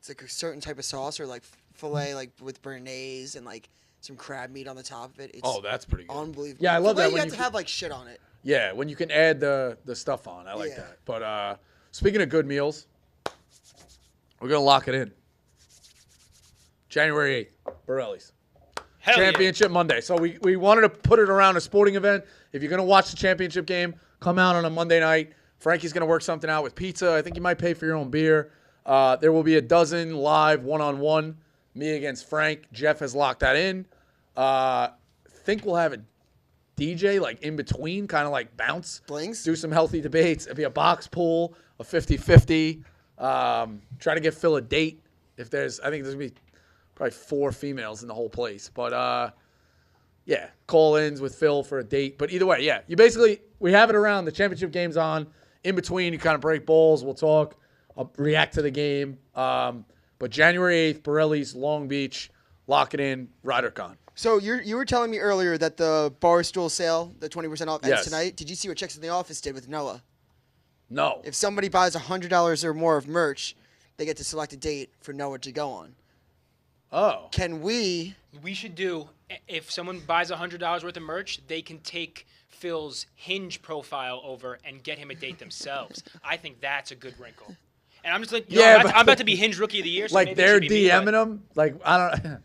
a certain type of sauce, or like filet like with béarnaise and like some crab meat on the top of it. It's That's pretty good. unbelievable. Yeah, I love Filet, that You when have to have like shit on it. Yeah, when you can add the stuff on. I like that. But speaking of good meals, we're going to lock it in. January 8th, Borelli's. Championship Monday. So we wanted to put it around a sporting event. If you're going to watch the championship game, come out on a Monday night. Frankie's going to work something out with pizza. I think you might pay for your own beer. There will be a dozen live one-on-one. Me against Frank. Jeff has locked that in. Think we'll have a DJ like in between, kind of like bounce. Blings. Do some healthy debates. It'll be a box pool, a 50-50. Try to get Phil a date. I think there's going to be probably 4 females in the whole place. But, yeah, call-ins with Phil for a date. But either way, yeah, we have it around. The championship game's on. In between, you kind of break balls. We'll talk. I'll react to the game. But January 8th, Borelli's, Long Beach, lock it in, RyderCon. So you were telling me earlier that the Barstool sale, the 20% off, ends tonight. Did you see what Chicks in the Office did with Noah? No. If somebody buys $100 or more of merch, they get to select a date for Noah to go on. Oh. Can we? We should do, if someone buys $100 worth of merch, they can take Phil's Hinge profile over and get him a date themselves. I think that's a good wrinkle. And I'm just like, I'm about to be Hinge Rookie of the Year. So like maybe they're it should be me, DMing them? Like, I don't.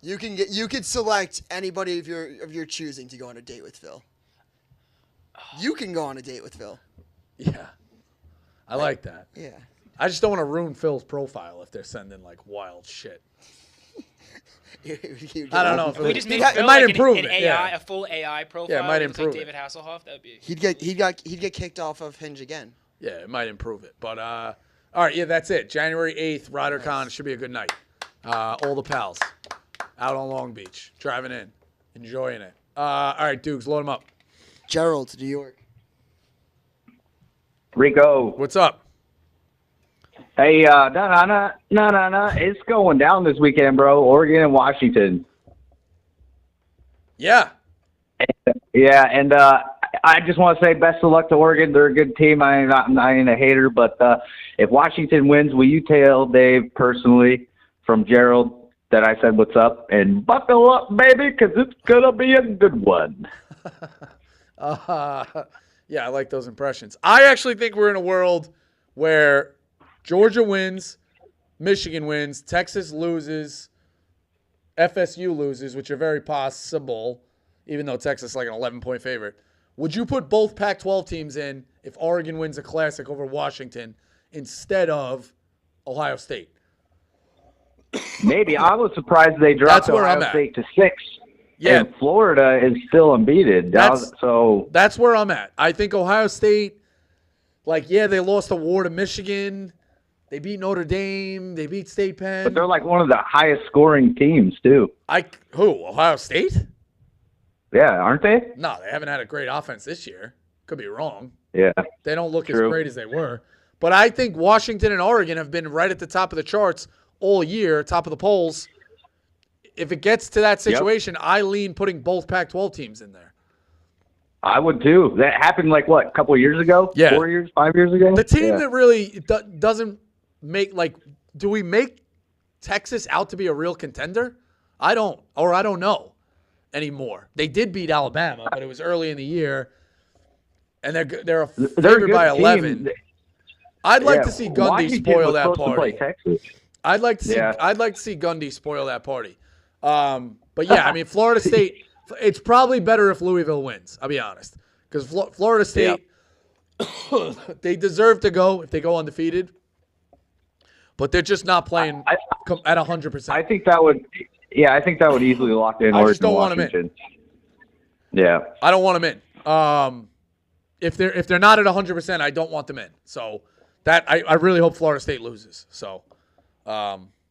You could select anybody of your choosing to go on a date with Phil. You can go on a date with Phil. Yeah. I like that. Yeah. I just don't want to ruin Phil's profile if they're sending like wild shit. I don't know if we just made it Phil might like improve an it. AI, Yeah. a full AI profile. Yeah, it might It looks improve like it. David Hasselhoff. That'd be. He'd get kicked off of Hinge again. Yeah, it might improve it. But all right, yeah, that's it. January 8th, RyderCon. Should be a good night. All the pals out on Long Beach, driving in, enjoying it. All right, Dukes, load them up. Gerald to New York. Rico. What's up? Hey, no. It's going down this weekend, bro. Oregon and Washington. Yeah. Yeah, and I just want to say best of luck to Oregon. They're a good team. I ain't a hater, but if Washington wins, will you tell Dave personally from Gerald that I said what's up? And buckle up, baby, because it's going to be a good one. Yeah, I like those impressions. I actually think we're in a world where Georgia wins, Michigan wins, Texas loses, FSU loses, which are very possible, even though Texas is like an 11-point favorite. Would you put both Pac-12 teams in if Oregon wins a Classic over Washington instead of Ohio State? Maybe. I was surprised they dropped Ohio State to 6. Yeah. And Florida is still unbeaten. That's where I'm at. I think Ohio State, they lost a war to Michigan. They beat Notre Dame. They beat State Penn. But they're like one of the highest scoring teams, too. Who? Ohio State? Yeah, aren't they? No, they haven't had a great offense this year. Could be wrong. Yeah. They don't look True. as great as they were. But I think Washington and Oregon have been right at the top of the charts all year, top of the polls. if it gets to that situation, I lean putting both Pac-12 teams in there. I would too. That happened like what, a couple of years ago? Yeah. 4 years, 5 years ago? The team that really doesn't make, like, do we make Texas out to be a real contender? I don't know anymore. They did beat Alabama, but it was early in the year, and they're favored by 11. I'd like to see Gundy spoil that party. I'd like to see Gundy spoil that party. But yeah, I mean, Florida State. It's probably better if Louisville wins. I'll be honest, because Florida State, they deserve to go if they go undefeated, but they're just not playing at 100%. I think that would. Yeah, I think that would easily lock in. I just don't want them in. Yeah, I don't want them in. If they're not at 100%, I don't want them in. So that I really hope Florida State loses. So.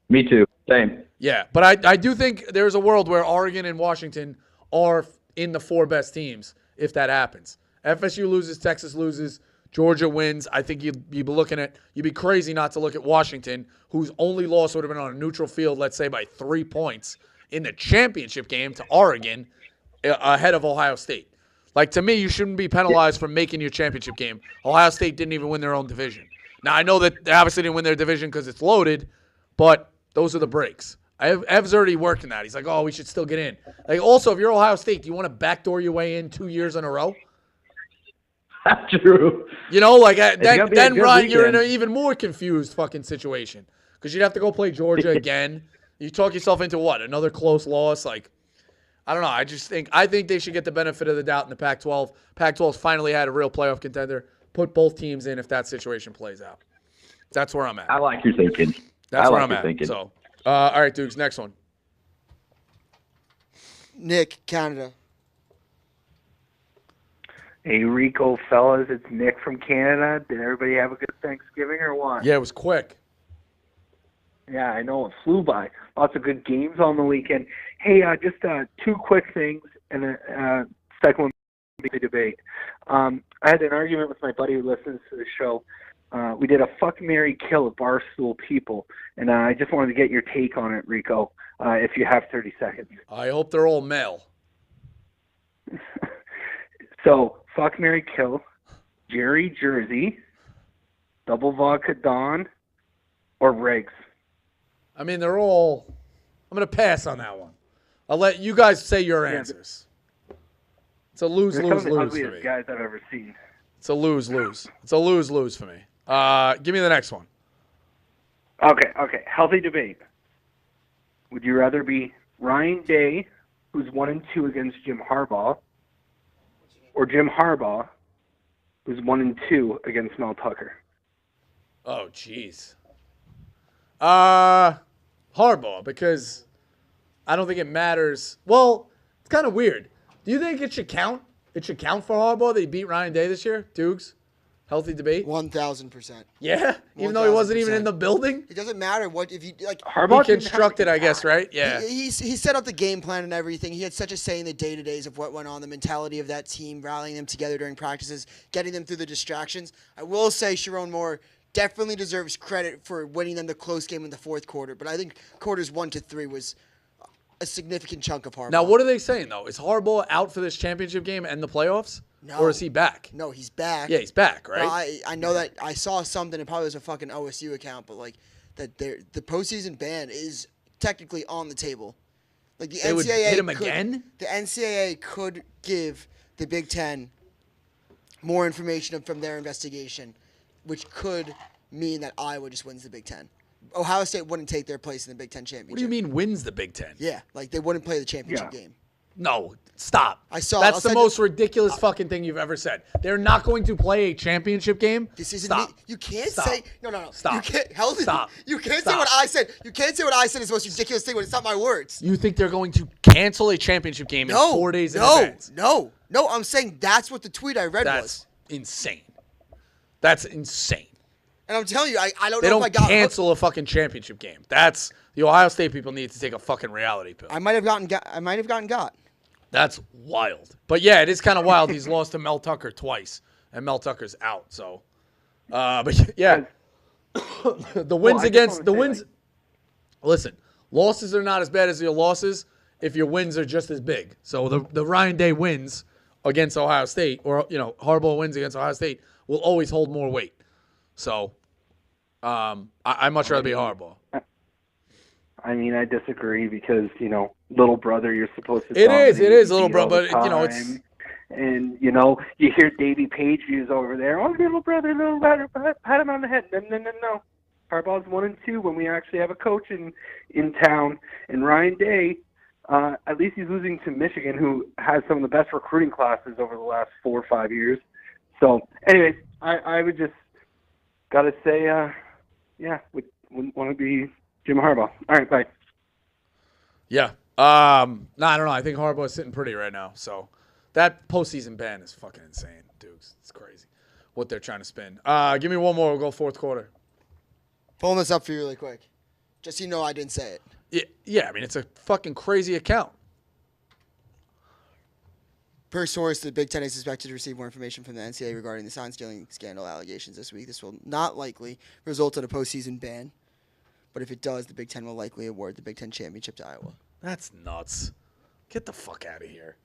Me too. Same. Yeah, but I do think there's a world where Oregon and Washington are in the 4 best teams if that happens. FSU loses, Texas loses, Georgia wins. I think you'd be crazy not to look at Washington, whose only loss would have been on a neutral field, let's say by 3 points in the championship game to Oregon ahead of Ohio State. Like, to me, you shouldn't be penalized for making your championship game. Ohio State didn't even win their own division. Now, I know that they obviously didn't win their division because it's loaded, but those are the breaks. Ev's already worked in that. He's like, oh, we should still get in. Like, also, if you're Ohio State, do you want to backdoor your way in 2 years in a row? That's true. You know, like, then Ryan, you're in weekend. an even more confused fucking situation because you'd have to go play Georgia again. You talk yourself into what? Another close loss? Like, I don't know. I think they should get the benefit of the doubt in the Pac-12. Pac-12's finally had a real playoff contender. Put both teams in if that situation plays out. That's where I'm at. I like your thinking. That's where like I'm your at. thinking. So, all right, Dukes, next one. Nick, Canada. Hey, Rico, fellas, it's Nick from Canada. Did everybody have a good Thanksgiving or what? Yeah, it was quick. Yeah, I know. It flew by. Lots of good games on the weekend. Hey, just 2 quick things, and the second one will be the debate. I had an argument with my buddy who listens to the show. We did a fuck, marry, kill of Barstool people, and I just wanted to get your take on it, Rico, if you have 30 seconds. I hope they're all male. So, fuck, marry, kill, Jerry Jersey, Double Vodka Don, or Riggs. I mean, they're all. I'm going to pass on that one. I'll let you guys say your answers. It's a lose-lose-lose the for ugliest me. guys I've ever seen. It's a lose-lose. It's a lose-lose for me. Give me the next one. Okay. Healthy debate. Would you rather be Ryan Day, who's 1-2 against Jim Harbaugh, or Jim Harbaugh, who's 1-2 against Mel Tucker? Oh, jeez. Harbaugh, because I don't think it matters. Well, it's kind of weird. Do you think it should count? It should count for Harbaugh that he beat Ryan Day this year? Dukes? Healthy debate? 1,000%. Yeah? Even though he wasn't even in the building? It doesn't matter what if you like. Harbaugh he constructed, I guess, right? Yeah. He set up the game plan and everything. He had such a say in the day-to-days of what went on, the mentality of that team, rallying them together during practices, getting them through the distractions. I will say Sharon Moore definitely deserves credit for winning them the close game in the fourth quarter, but I think quarters 1 to 3 was a significant chunk of Harbaugh. Now, what are they saying, though? Is Harbaugh out for this championship game and the playoffs? No. Or is he back? No, he's back. Yeah, he's back, right? No, I know that I saw something. It probably was a fucking OSU account, but like that, the postseason ban is technically on the table. Like the They NCAA would hit him could, again? The NCAA could give the Big Ten more information from their investigation, which could mean that Iowa just wins the Big Ten. Ohio State wouldn't take their place in the Big Ten championship. What do you mean wins the Big Ten? Yeah, like they wouldn't play the championship game. No, stop. I'll That's the send most ridiculous fucking thing you've ever said. They're not going to play a championship game. This isn't Stop. You can't Stop. say no. Stop. You can't. Hell, Stop. You can't Stop. say what I said. You can't say what I said is the most ridiculous thing when it's not my words. You think they're going to cancel a championship game in 4 days in advance? No. I'm saying that's what the tweet I read was. That's insane. That's insane. And I'm telling you, I don't They know don't if I got cancel a fucking championship game. That's the Ohio State people need to take a fucking reality pill. I might have gotten got. That's wild. But yeah, it is kind of wild. He's lost to Mel Tucker twice, and Mel Tucker's out. So, but yeah, the wins against the wins. Listen, Losses are not as bad as your losses if your wins are just as big. So the Ryan Day wins against Ohio State, or Harbaugh wins against Ohio State, will always hold more weight. So I'd much rather be Harbaugh. I mean, I disagree because, little brother, you're supposed to. It is little brother, but it's. And, you hear Davey Page views over there. Oh, little brother, pat him on the head. No. Harbaugh's 1-2 when we actually have a coach in town. And Ryan Day, at least he's losing to Michigan, who has some of the best recruiting classes over the last 4 or 5 years. So, anyways, I would just got to say, wouldn't want to be Jim Harbaugh. All right, bye. Yeah. I don't know. I think Harbaugh's sitting pretty right now. So that postseason ban is fucking insane, Dukes. It's crazy what they're trying to spin. Give me one more. We'll go fourth quarter. Pulling this up for you really quick. Just so you know I didn't say it. Yeah, I mean, it's a fucking crazy account. Per source, the Big Ten is expected to receive more information from the NCAA regarding the sign stealing scandal allegations this week. This will not likely result in a postseason ban, but if it does, the Big Ten will likely award the Big Ten championship to Iowa. That's nuts. Get the fuck out of here.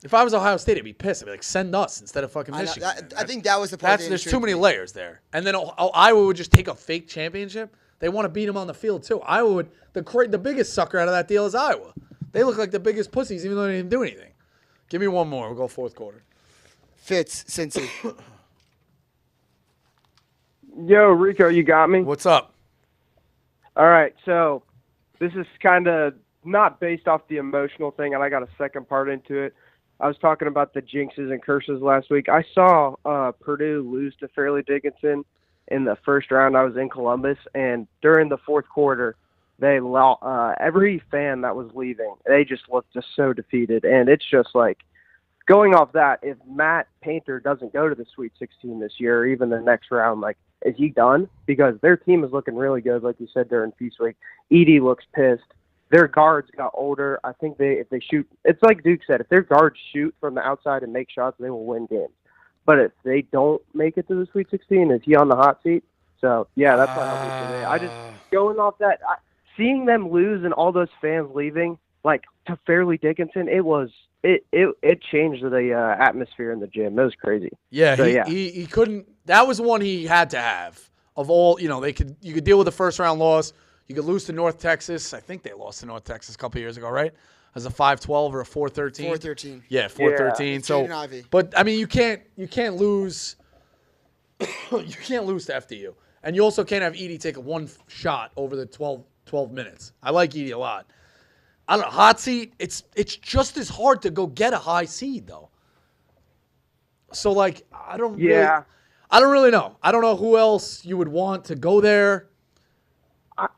If I was Ohio State, I'd be pissed. I'd be like, send us instead of fucking Michigan. I think that was the part. There's too many layers there. And then Iowa would just take a fake championship. They want to beat them on the field too. Iowa would. The biggest sucker out of that deal is Iowa. They look like the biggest pussies, even though they didn't do anything. Give me one more. We'll go fourth quarter. Fitz, Cincy. Yo, Rico, you got me? What's up? All right, so this is kind of not based off the emotional thing, and I got a second part into it. I was talking about the jinxes and curses last week. I saw Purdue lose to Fairleigh Dickinson in the first round. I was in Columbus, and during the fourth quarter, they every fan that was leaving, they just looked just so defeated. And it's just like, going off that, if Matt Painter doesn't go to the Sweet 16 this year, or even the next round, like, is he done? Because their team is looking really good, like you said during Feast Week. Edey looks pissed. Their guards got older. I think if they shoot, it's like Duke said, if their guards shoot from the outside and make shots, they will win games. But if they don't make it to the Sweet 16, is he on the hot seat? So, yeah, that's what happened today. I just, going off that, seeing them lose and all those fans leaving, like, to Fairleigh Dickinson, it changed the atmosphere in the gym. It was crazy. Yeah, so, he couldn't. That was one he had to have. Of all, you could deal with a first round loss. You could lose to North Texas. I think they lost to North Texas a couple years ago, right? As a 5-12 or a 4-13. 4-13. Yeah, 4-13. Yeah. So, but I mean, you can't lose. You can't lose to FDU, and you also can't have Edey take one shot over the 12 minutes. I like Edey a lot. I don't know, hot seat. It's just as hard to go get a high seed though. So like, I don't really know. I don't know who else you would want to go there.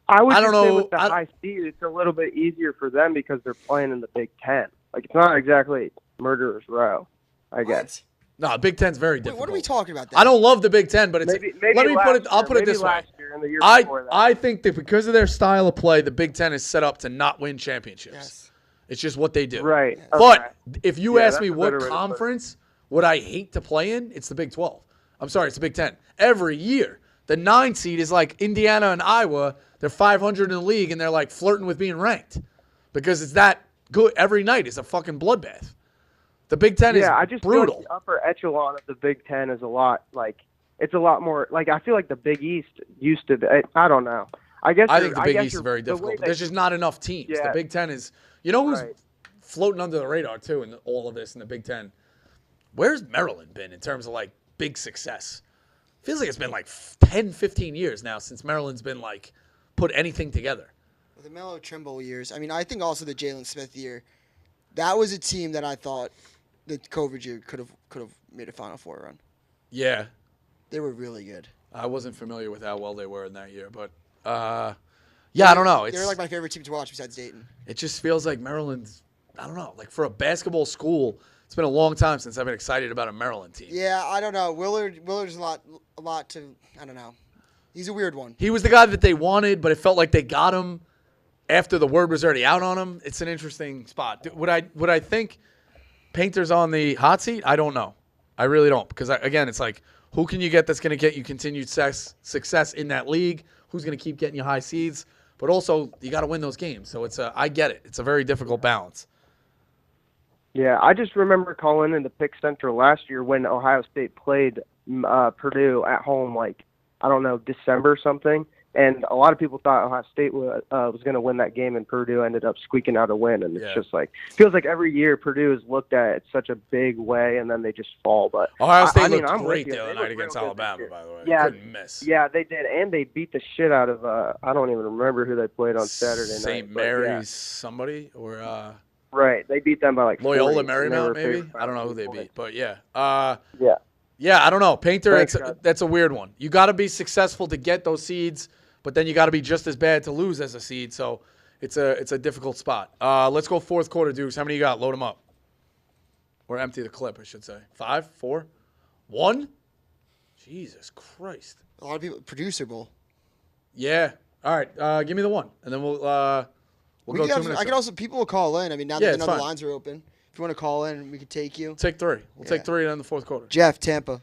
I would say with the high seed, it's a little bit easier for them because they're playing in the Big Ten. Like, it's not exactly murderer's row, I guess. No, Big Ten's very difficult. What are we talking about then? I don't love the Big Ten, but it's maybe let me put it. I'll put it this way. I think that because of their style of play, the Big Ten is set up to not win championships. Yes. It's just what they do. Right. But if you ask me that's a what better way to put it. conference would I hate to play in, it's the Big 12. I'm sorry, it's the Big 10. Every year, the 9 seed is like Indiana and Iowa. They're 500 in the league, and they're like flirting with being ranked because it's that good. Every night is a fucking bloodbath. The Big Ten is I just brutal. feel like the upper echelon of the Big Ten is a lot it's a lot more like I feel like the Big East used to be. I don't know. I think the Big East is very difficult. But there's just not enough teams. Yeah. The Big Ten is, who's floating under the radar too in all of this in the Big Ten. Where's Maryland been in terms of like big success? Feels like it's been like 10, 15 years now since Maryland's been like put anything together. With the Melo Trimble years, I mean, I think also the Jalen Smith year, that was a team that I thought the COVID year could have made a Final Four run. Yeah. They were really good. I wasn't familiar with how well they were in that year, but I don't know. They're like my favorite team to watch besides Dayton. It just feels like Maryland's, I don't know, like for a basketball school, it's been a long time since I've been excited about a Maryland team. Yeah, I don't know. Willard's a lot to, I don't know. He's a weird one. He was the guy that they wanted, but it felt like they got him after the word was already out on him. It's an interesting spot. Would I think Painter's on the hot seat? I don't know. I really don't. Because, again, it's like, who can you get that's going to get you continued success in that league? Who's going to keep getting you high seeds? but also you got to win those games. So I get it. It's a very difficult balance. Yeah, I just remember calling into Pick Central last year when Ohio State played Purdue at home, like, I don't know, December or something. And a lot of people thought Ohio State was going to win that game, and Purdue ended up squeaking out a win. And it's just like, feels like every year Purdue is looked at in such a big way, and then they just fall. But Ohio State I'm great with the other night against Alabama, by the way. Yeah, Couldn't miss. Yeah, they did, and they beat the shit out of I don't even remember who they played on Saturday night. St. Mary's somebody or right, they beat them by like Loyola 40, Marymount, maybe. I don't know who they beat, but yeah. Yeah, I don't know. Painter, Thanks, that's a weird one. You got to be successful to get those seeds, but then you got to be just as bad to lose as a seed. So it's a difficult spot. Let's go fourth quarter, Dukes. How many you got? Load them up. Or empty the clip, I should say. 5, 4, 1. Jesus Christ. A lot of people. Producer Bowl. Yeah. All right. Give me the one, and then we'll go 2 minutes. I can also people will call in. I mean, now that the lines are open, if you want to call in, we can take you. Take 3. We'll take 3 in the fourth quarter. Jeff, Tampa.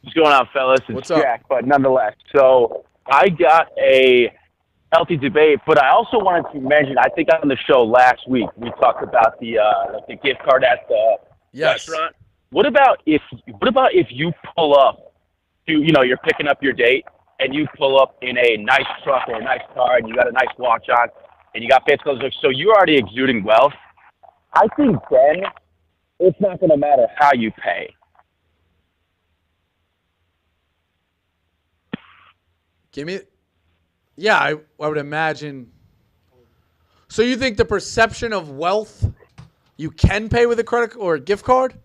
What's going on, fellas? It's What's up? Jack, but nonetheless. So I got a healthy debate, but I also wanted to mention, I think on the show last week, we talked about the gift card at the restaurant. What about if you pull up to, you're picking up your date and you pull up in a nice truck or a nice car and you got a nice watch on and you got fancy clothes, so you're already exuding wealth. I think then it's not going to matter how you pay. Yeah, I would imagine. So you think the perception of wealth, you can pay with a credit or a gift card?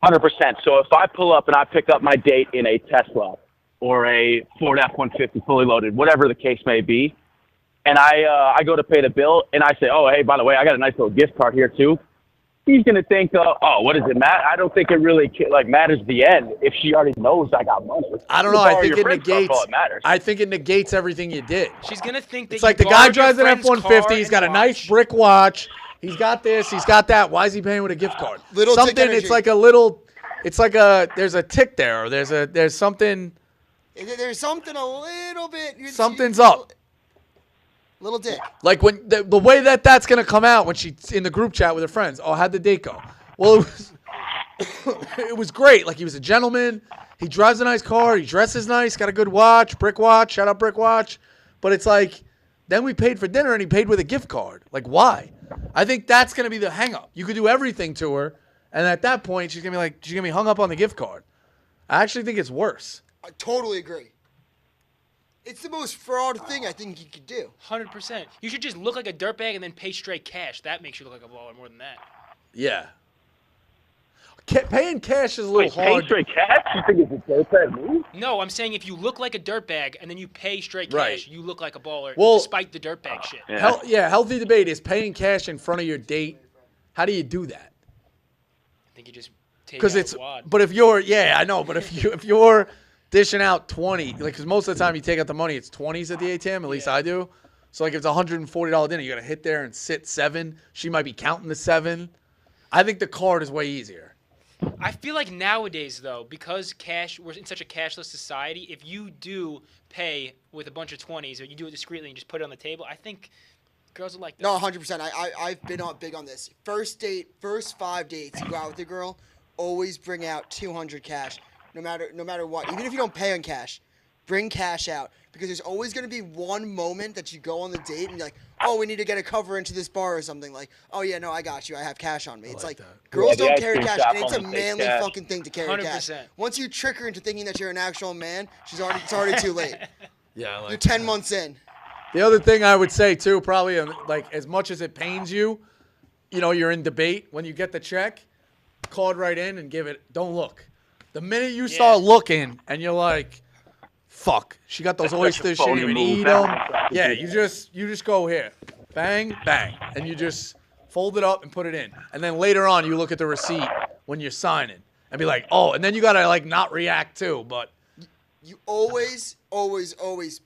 100%. So if I pull up and I pick up my date in a Tesla or a Ford F-150 fully loaded, whatever the case may be, and I go to pay the bill and I say, oh, hey, by the way, I got a nice little gift card here too. He's going to think, oh, what does it matter? I don't think it really matters the end if she already knows I got money. I don't know. I think it negates. I think it negates everything you did. She's gonna think that it's like the guy drives an F-150. He's got a nice brick watch. He's got this. He's got that. Why is he paying with a gift card? Something. It's like a little. It's like there's a tick there. Or there's something. There's something a little bit. Something's up. Little dick. Like when the way that's gonna come out when she's in the group chat with her friends. Oh, how'd the date go? Well, it was great. Like he was a gentleman. He drives a nice car. He dresses nice. Got a good watch, brick watch. Shout out brick watch. But it's like then we paid for dinner and he paid with a gift card. Like why? I think that's gonna be the hang up. You could do everything to her, and at that point she's gonna be hung up on the gift card. I actually think it's worse. I totally agree. It's the most fraud thing I think you could do. 100%. You should just look like a dirtbag and then pay straight cash. That makes you look like a baller more than that. Yeah. Paying cash is a little hard. Pay straight cash? You think it's a dirtbag move? No, I'm saying if you look like a dirtbag and then you pay straight cash, Right. you look like a baller despite the dirtbag shit. Healthy debate is paying cash in front of your date. How do you do that? I think you just take out it's a wad. but if you're I know, but if you're dishing out 20, because most of the time you take out the money, it's 20s at the ATM. At least I do. So like if it's $140 dinner, you got to hit there and sit 7. She might be counting the 7. I think the card is way easier. I feel like nowadays, though, because we're in such a cashless society, if you do pay with a bunch of 20s or you do it discreetly and just put it on the table, I think girls would like that. No, 100%. I've been big on this. First 5 dates, you go out with a girl, always bring out $200 cash. No matter what, even if you don't pay on cash, bring cash out because there's always going to be one moment that you go on the date and you're like, oh, we need to get a cover into this bar or something. Like, oh yeah, no, I got you. I have cash on me. It's like girls don't carry cash, and it's a manly fucking thing to carry 100%. Cash. Once you trick her into thinking that you're an actual man, it's already too late. Yeah, you're 10 months in. The other thing I would say too, probably like as much as it pains you, you're in debate when you get the check, card right in and give it. Don't look. The minute you start looking and you're like, fuck, she got those oysters, she didn't even eat them. Yeah, you just go here, bang, bang, and you just fold it up and put it in. And then later on, you look at the receipt when you're signing and be like, oh, and then you got to not react too, but. You always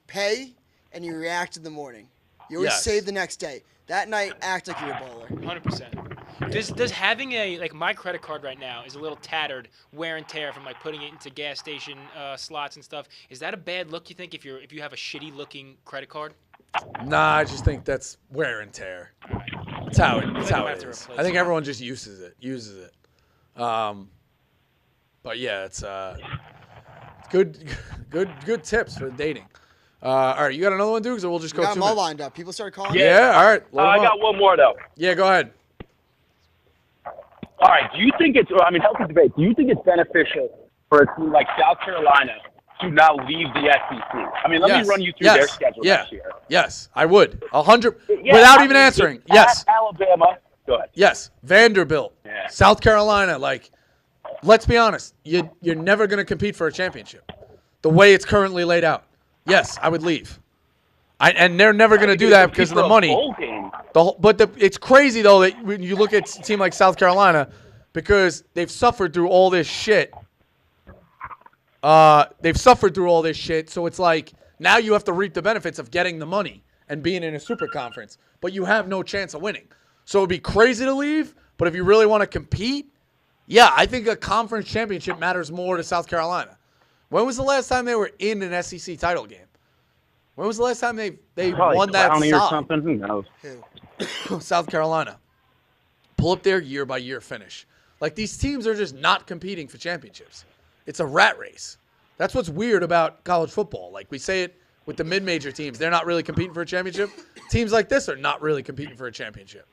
pay and you react in the morning. You always save the next day. That night, act like you're a baller. 100%. Does having my credit card right now is a little tattered, wear and tear from putting it into gas station slots and stuff. Is that a bad look? You think if you have a shitty looking credit card? Nah, I just think that's wear and tear. That's how it is. I think everyone just uses it. But yeah, it's good tips for dating. All right, you got another one, Dukes, or we'll just go got 2 them all minutes? lined up. People started calling. Yeah, all right. I got one more though. Yeah, go ahead. All right. Do you think healthy debate. Do you think it's beneficial for a team like South Carolina to now leave the SEC? Let me run you through their schedule next year. Yes, I would. 100 Yeah, without even answering. Yes. Alabama. Go ahead. Yes. Vanderbilt. Yeah. South Carolina. Let's be honest. You're never going to compete for a championship. The way it's currently laid out. Yes, I would leave. And they're never going to do that because of the money. It's crazy, though, that when you look at a team like South Carolina, because they've suffered through all this shit. So it's like now you have to reap the benefits of getting the money and being in a super conference, but you have no chance of winning. So it would be crazy to leave, but if you really want to compete, yeah, I think a conference championship matters more to South Carolina. When was the last time they were in an SEC title game? When was the last time they won that Brownie or side? something? Who knows? South Carolina. Pull up their year-by-year finish. These teams are just not competing for championships. It's a rat race. That's what's weird about college football. We say it with the mid-major teams. They're not really competing for a championship. Teams like this are not really competing for a championship.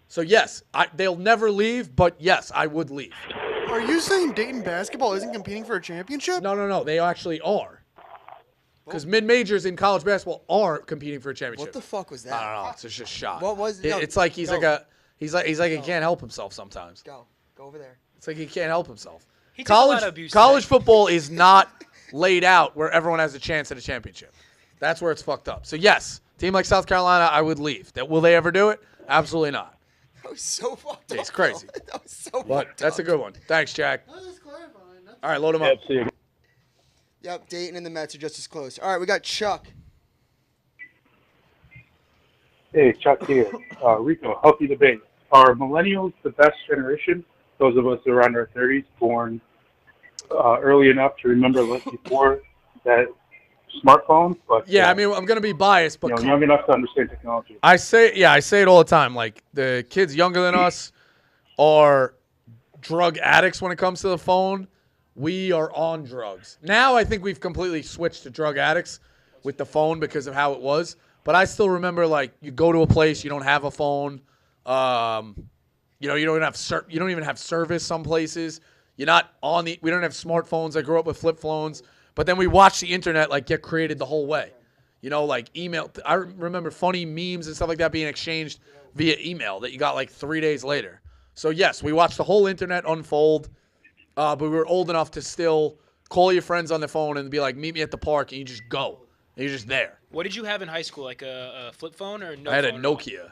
So, yes, they'll never leave, but, yes, I would leave. Are you saying Dayton basketball isn't competing for a championship? No. They actually are. Because mid-majors in college basketball are competing for a championship. What the fuck was that? I don't know. It's just a shot. What was it? It's like he's like he can't help himself sometimes. Go over there. It's like he can't help himself. He took a lot of abuse College today. football is not laid out where everyone has a chance at a championship. That's where it's fucked up. So yes, team like South Carolina, I would leave. Will they ever do it? Absolutely not. That was so fucked up. It's crazy. That was so But fucked that's up. a good one. Thanks, Jack. All right, load him up. Yep, Dayton and the Mets are just as close. All right, we got Chuck. Hey, Chuck here. Rico, healthy debate. Are millennials the best generation? Those of us around our 30s, born early enough to remember before that smartphone. But Yeah, I'm going to be biased, but young enough to understand technology. I say it all the time. The kids younger than us are drug addicts when it comes to the phone. We are on drugs. Now I think we've completely switched to drug addicts with the phone because of how it was. But I still remember, you go to a place, you don't have a phone. You don't even have service some places. You're not on we don't have smartphones. I grew up with flip phones. But then we watched the internet get created the whole way. Email. I remember funny memes and stuff like that being exchanged via email that you got 3 days later. So yes, we watched the whole internet unfold. But we were old enough to still call your friends on the phone and be like, meet me at the park, and you just go. And you're just there. What did you have in high school? A flip phone or no? I had a phone? Nokia.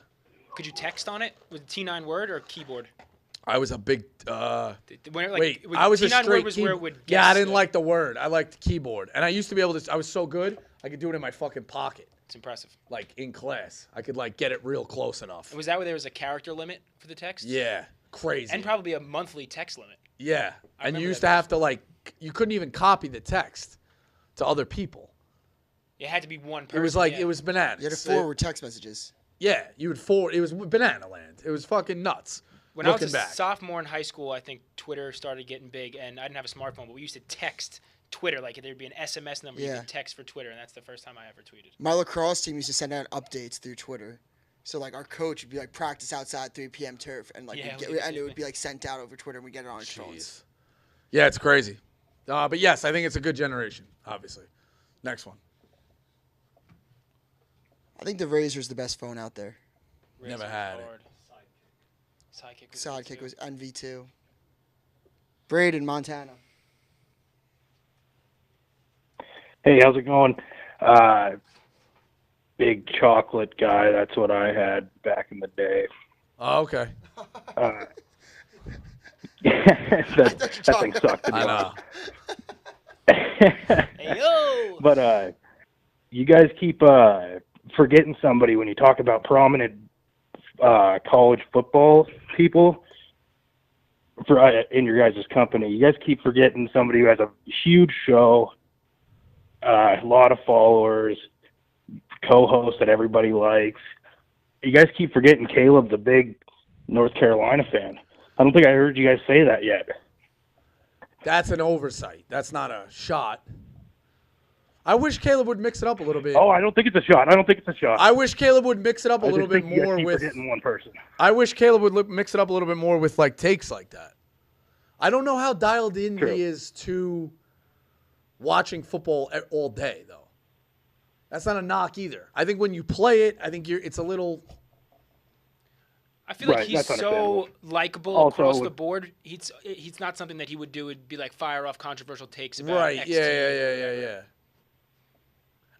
Could you text on it with T9 Word or keyboard? I was a big I was T9 a straight Word was where it would Yeah, I guess, didn't like the word. I liked the keyboard. And I used to be able to I was so good, I could do it in my fucking pocket. It's impressive. In class. I could get it real close enough. And was that where there was a character limit for the text? Yeah. Crazy. And probably a monthly text limit. Yeah. And you used to have to you couldn't even copy the text to other people. It had to be one person. It was it was bananas. You had to forward text messages. Yeah, you would forward. It was banana land. It was fucking nuts. When I was looking a back. sophomore in high school, I think Twitter started getting big, and I didn't have a smartphone, but we used to text Twitter. There'd be an SMS number you could text for Twitter, and that's the first time I ever tweeted. My lacrosse team used to send out updates through Twitter. So our coach would be practice outside 3 p.m. turf, and it would be sent out over Twitter, and we get it on our phones. Yeah, it's crazy. But yes, I think it's a good generation. Obviously. Next one. I think the Razor's the best phone out there. Never had it. Sidekick was NV2. Braden, Montana. Hey, how's it going? Big chocolate guy. That's what I had back in the day. Oh, okay. That thing sucked. To be honest. But you guys keep forgetting somebody when you talk about prominent college football people in your guys' company. You guys keep forgetting somebody who has a huge show, a lot of followers, co-host that everybody likes. You guys keep forgetting Caleb, the big North Carolina fan. I don't think I heard you guys say that yet. That's an oversight. That's not a shot. I wish Caleb would mix it up a little bit. Oh, I don't think it's a shot. I wish Caleb would mix it up a little bit more with. Forgetting one person. I wish Caleb would mix it up a little bit more with like takes like that. I don't know how dialed in he is to watching football all day though. That's not a knock either. I think when you play it, I think it's a little. I feel like he's so likable across the board. He's not something that he would do. Would be like fire off controversial takes about right. X Yeah.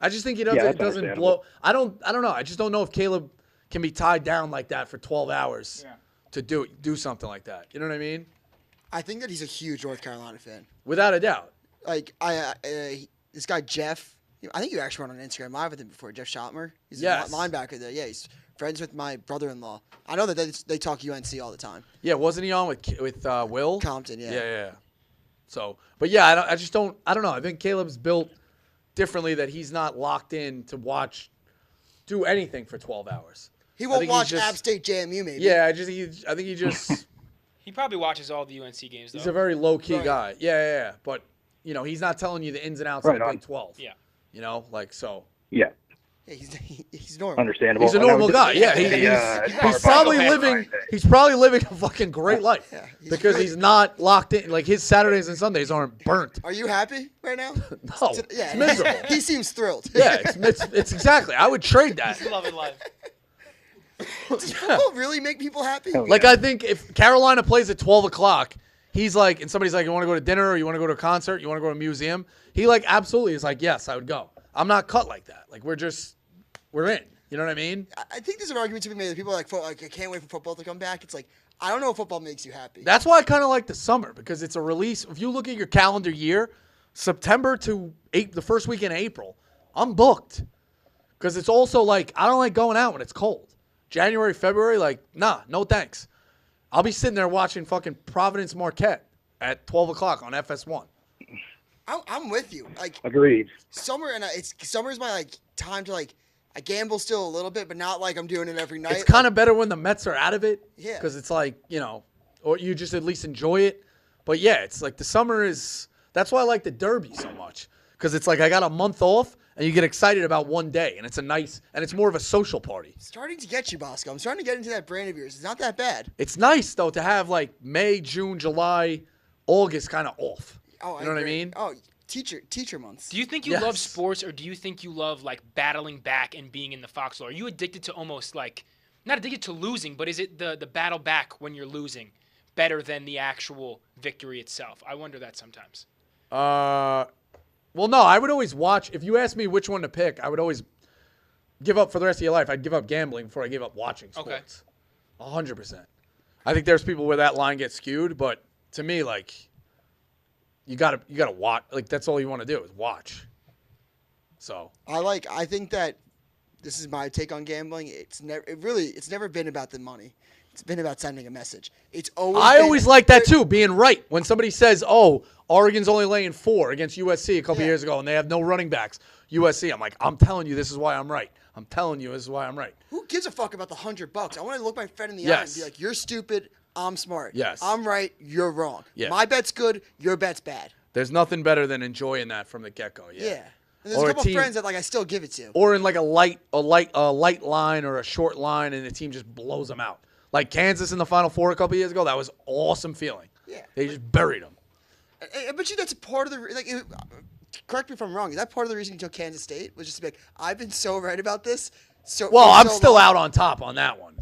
I just think it doesn't blow. I don't know. I just don't know if Caleb can be tied down like that for 12 hours to do something like that. You know what I mean? I think that he's a huge North Carolina fan. Without a doubt. Like this guy Jeff. I think you actually went on Instagram Live with him before. Jeff Schottmer. He's a linebacker there. Yeah, he's friends with my brother-in-law. I know that they talk UNC all the time. Yeah, wasn't he on with Will Compton? Yeah. Yeah. So, but yeah, I don't know. I think Caleb's built differently that he's not locked in to do anything for 12 hours. He won't watch App State JMU maybe. Yeah, I think he just. He probably watches all the UNC games though. He's a very low-key guy. Yeah. But he's not telling you the ins and outs of the Big 12. Yeah. So. Yeah. He's normal. Understandable. He's a normal guy. Yeah, he's probably living. He's probably living a fucking great life because he's not locked in. Like his Saturdays and Sundays aren't burnt. Are you happy right now? No, it's miserable. He seems thrilled. Yeah, it's exactly. I would trade that. He's loving life. Does football really make people happy? Like I think if Carolina plays at 12 o'clock, he's like, and somebody's like, you want to go to dinner or you want to go to a concert, you want to go to a museum? He like absolutely is like, yes, I would go. I'm not cut like that. Like we're in. You know what I mean? I think there's an argument to be made that people are like I can't wait for football to come back. It's like, I don't know if football makes you happy. That's why I kind of like the summer because it's a release. If you look at your calendar year, September to the first week in April, I'm booked. Because it's also like, I don't like going out when it's cold. January, February, like, nah, no thanks. I'll be sitting there watching fucking Providence Marquette at 12 o'clock on FS1. I'm with you. Like, agreed. Summer summer's my like time to like. I gamble still a little bit, but not like I'm doing it every night. It's kind of better when the Mets are out of it. Yeah. Because it's like, or you just at least enjoy it. But yeah, it's like the summer is, that's why I like the Derby so much. Because it's like I got a month off and you get excited about one day. And it's more of a social party. Starting to get you, Bosco. I'm starting to get into that brand of yours. It's not that bad. It's nice, though, to have like May, June, July, August kind of off. Oh, you know what I mean? Oh, teacher months. Do you think you love sports, or do you think you love like battling back and being in the foxhole? Are you addicted to almost like not addicted to losing, but is it the battle back when you're losing better than the actual victory itself? I wonder that sometimes. Well, no, I would always watch. If you ask me which one to pick, I would always give up for the rest of your life. I'd give up gambling before I gave up watching sports. 100%. I think there's people where that line gets skewed, but to me, like. You gotta watch. Like that's all you want to do is watch. So I think that this is my take on gambling. It's never been about the money. It's been about sending a message. It's always. I always like that too, being right. When somebody says, "Oh, Oregon's only laying 4 against USC a couple years ago, and they have no running backs," USC. I'm like, I'm telling you, this is why I'm right. I'm telling you, this is why I'm right. Who gives a fuck about the $100? I want to look my friend in the eye and be like, "You're stupid. I'm smart. Yes. I'm right. You're wrong. Yeah. My bet's good. Your bet's bad." There's nothing better than enjoying that from the get-go. Yeah. And there's a couple friends that like I still give it to. Or in like a light line or a short line, and the team just blows them out. Like Kansas in the Final Four a couple years ago, that was awesome feeling. Yeah. They just buried them. I bet you that's a part of the correct me if I'm wrong. Is that part of the reason you took Kansas State? Was just to be like, I've been so right about this. I'm still out on top on that one.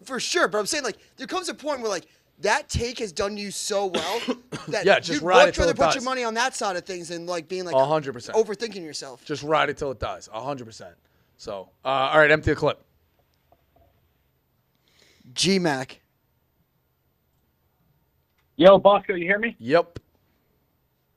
For sure, but I'm saying like there comes a point where like that take has done you so well that just you'd ride much it till rather it put dies. your money on that side of things than like being like 100%. overthinking yourself. Just ride it till it dies. 100%. So, all right, empty the clip. G-Mac. Yo, Bosco, you hear me? Yep.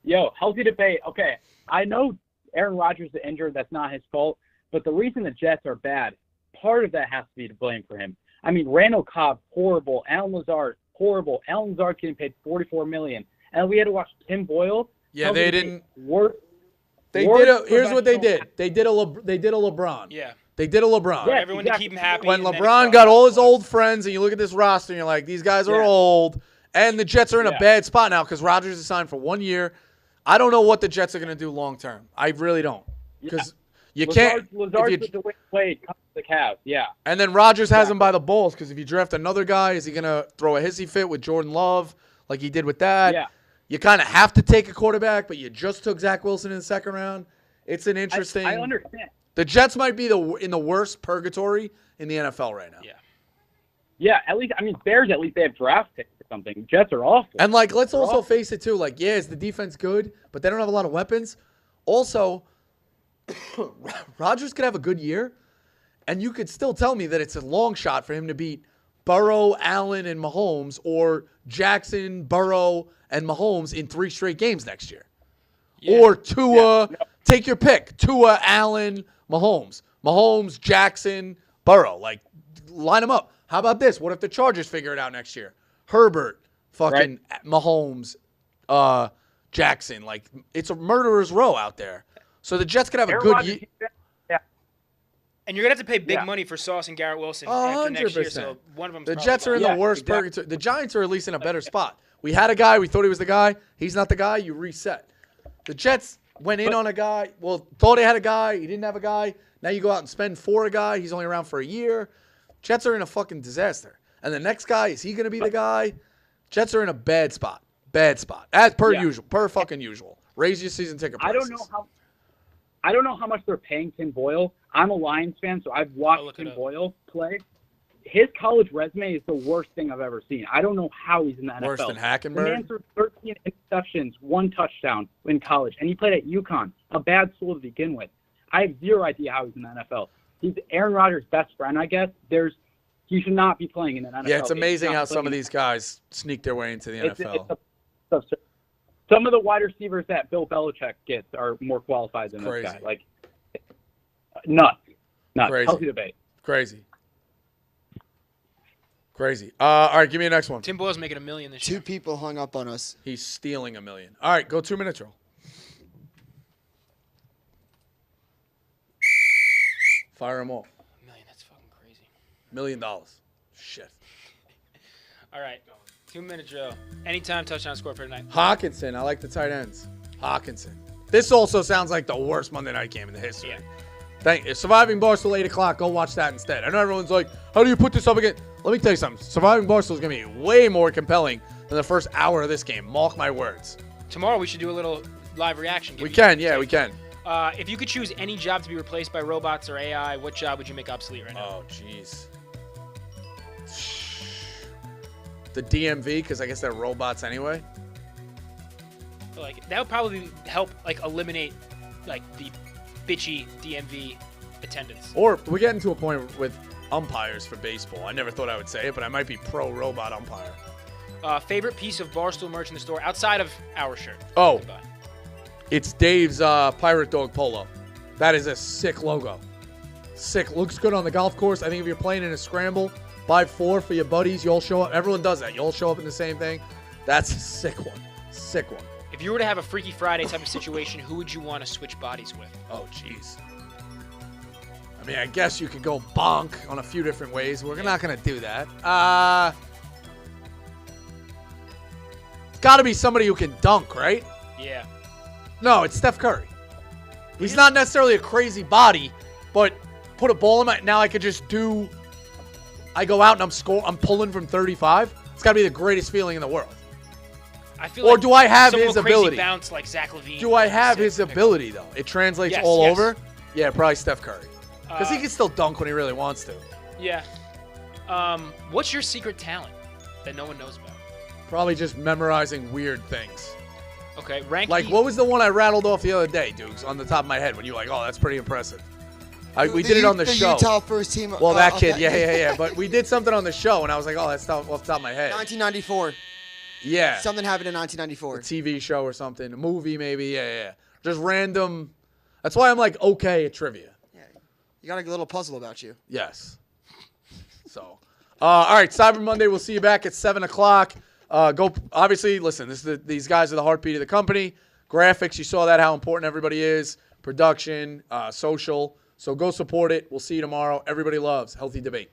Yo, healthy debate. Okay, I know Aaron Rodgers is injured. That's not his fault. But the reason the Jets are bad, part of that has to be to blame for him. I mean, Randall Cobb, horrible. Alan Lazard, horrible. Alan Lazard getting paid $44 million. And we had to watch Tim Boyle. Yeah, they didn't. Work. Here's what they did. They did a LeBron. Yeah. They did a LeBron. Yeah, everyone to keep him happy. When and then LeBron got all his old friends, and you look at this roster, and you're like, these guys are old. And the Jets are in a bad spot now because Rodgers is signed for 1 year. I don't know what the Jets are going to do long term. I really don't. Because you can't. Lazard's with the way played comes to the Cavs. Yeah. And then Rodgers has him by the balls because if you draft another guy, is he going to throw a hissy fit with Jordan Love like he did with that? Yeah. You kind of have to take a quarterback, but you just took Zach Wilson in the second round. It's an interesting. I understand. The Jets might be in the worst purgatory in the NFL right now. Yeah. Yeah, at least, I mean, Bears, at least they have draft picks or something. Jets are awful. And, let's also face it, too. Is the defense good, but they don't have a lot of weapons? Also, Rodgers could have a good year, and you could still tell me that it's a long shot for him to beat Burrow, Allen, and Mahomes, or Jackson, Burrow, and Mahomes in 3 straight games next year. Yeah. Or Tua, take your pick. Tua, Allen, Mahomes. Mahomes, Jackson, Burrow. Line them up. How about this? What if the Chargers figure it out next year? Herbert, fucking Mahomes, Jackson. It's a murderer's row out there. So the Jets could have a good year. Yeah. And you're going to have to pay big money for Sauce and Garrett Wilson after next year. 100%. So one of them. The Jets are in the worst purgatory. The Giants are at least in a better spot. We had a guy. We thought he was the guy. He's not the guy. You reset. The Jets went in on a guy. Well, thought they had a guy. He didn't have a guy. Now you go out and spend for a guy. He's only around for a year. Jets are in a fucking disaster. And the next guy, is he going to be the guy? Jets are in a bad spot. Bad spot. As per usual. Per fucking usual. Raise your season ticket prices. I don't know how much they're paying Tim Boyle. I'm a Lions fan, so I've watched Tim Boyle play. His college resume is the worst thing I've ever seen. I don't know how he's in the NFL. Worse than Hackenberg? The man threw 13 interceptions, 1 touchdown in college, and he played at UConn, a bad school to begin with. I have zero idea how he's in the NFL. He's Aaron Rodgers' best friend, I guess. He should not be playing in the NFL. Yeah, it's amazing how some of these guys sneak their way into the NFL. Some of the wide receivers that Bill Belichick gets are more qualified than this guy. Nuts. Crazy. Healthy debate. Crazy. All right, give me a next one. Tim Boyle's making $1 million this year. 2 people hung up on us. He's stealing $1 million. All right, go 2 minutes, roll. Fire him off. $1 million, that's fucking crazy. $1 million. Shit. All right, 2 minute drill. Anytime touchdown score for tonight. Hawkinson. I like the tight ends. Hawkinson. This also sounds like the worst Monday night game in the history. Yeah. Surviving Barstool 8 o'clock. Go watch that instead. I know everyone's like, how do you put this up again? Let me tell you something. Surviving Barstool is going to be way more compelling than the first hour of this game. Mark my words. Tomorrow we should do a little live reaction. We can. We can. If you could choose any job to be replaced by robots or AI, what job would you make obsolete right now? Oh, jeez. The DMV, because I guess they're robots anyway. That would probably help eliminate the bitchy DMV attendance. Or we're getting to a point with umpires for baseball. I never thought I would say it, but I might be pro robot umpire. Favorite piece of Barstool merch in the store outside of our shirt? Oh, it's Dave's Pirate Dog Polo. That is a sick logo. Sick. Looks good on the golf course. I think if you're playing in a scramble, buy 4 for your buddies. You all show up. Everyone does that. You all show up in the same thing. That's a sick one. Sick one. If you were to have a Freaky Friday type of situation, who would you want to switch bodies with? Oh, jeez. I mean, I guess you could go bonk on a few different ways. We're not going to do that. It's got to be somebody who can dunk, right? Yeah. No, it's Steph Curry. He's not necessarily a crazy body, but put a ball in my... Now I could just do... I go out and I'm pulling from 35. It's got to be the greatest feeling in the world. I feel or do I have his ability? Bounce like Zach LaVine. Do I have his ability, though? It translates all over? Yeah, probably Steph Curry. Because he can still dunk when he really wants to. Yeah. What's your secret talent that no one knows about? Probably just memorizing weird things. Okay, rank. What was the one I rattled off the other day, Dukes, on the top of my head when you were like, oh, that's pretty impressive. We did it on the show. Utah first team. Well, that kid, yeah. But we did something on the show, and I was like, oh, that's off the top of my head. 1994. Yeah. Something happened in 1994. A TV show or something. A movie, maybe. Yeah. Just random. That's why I'm okay at trivia. Yeah. You got a little puzzle about you. Yes. So, All right, Cyber Monday. We'll see you back at 7 o'clock. Obviously, listen, these guys are the heartbeat of the company. Graphics, you saw that, how important everybody is. Production, social. So go support it. We'll see you tomorrow. Everybody loves Healthy Debate.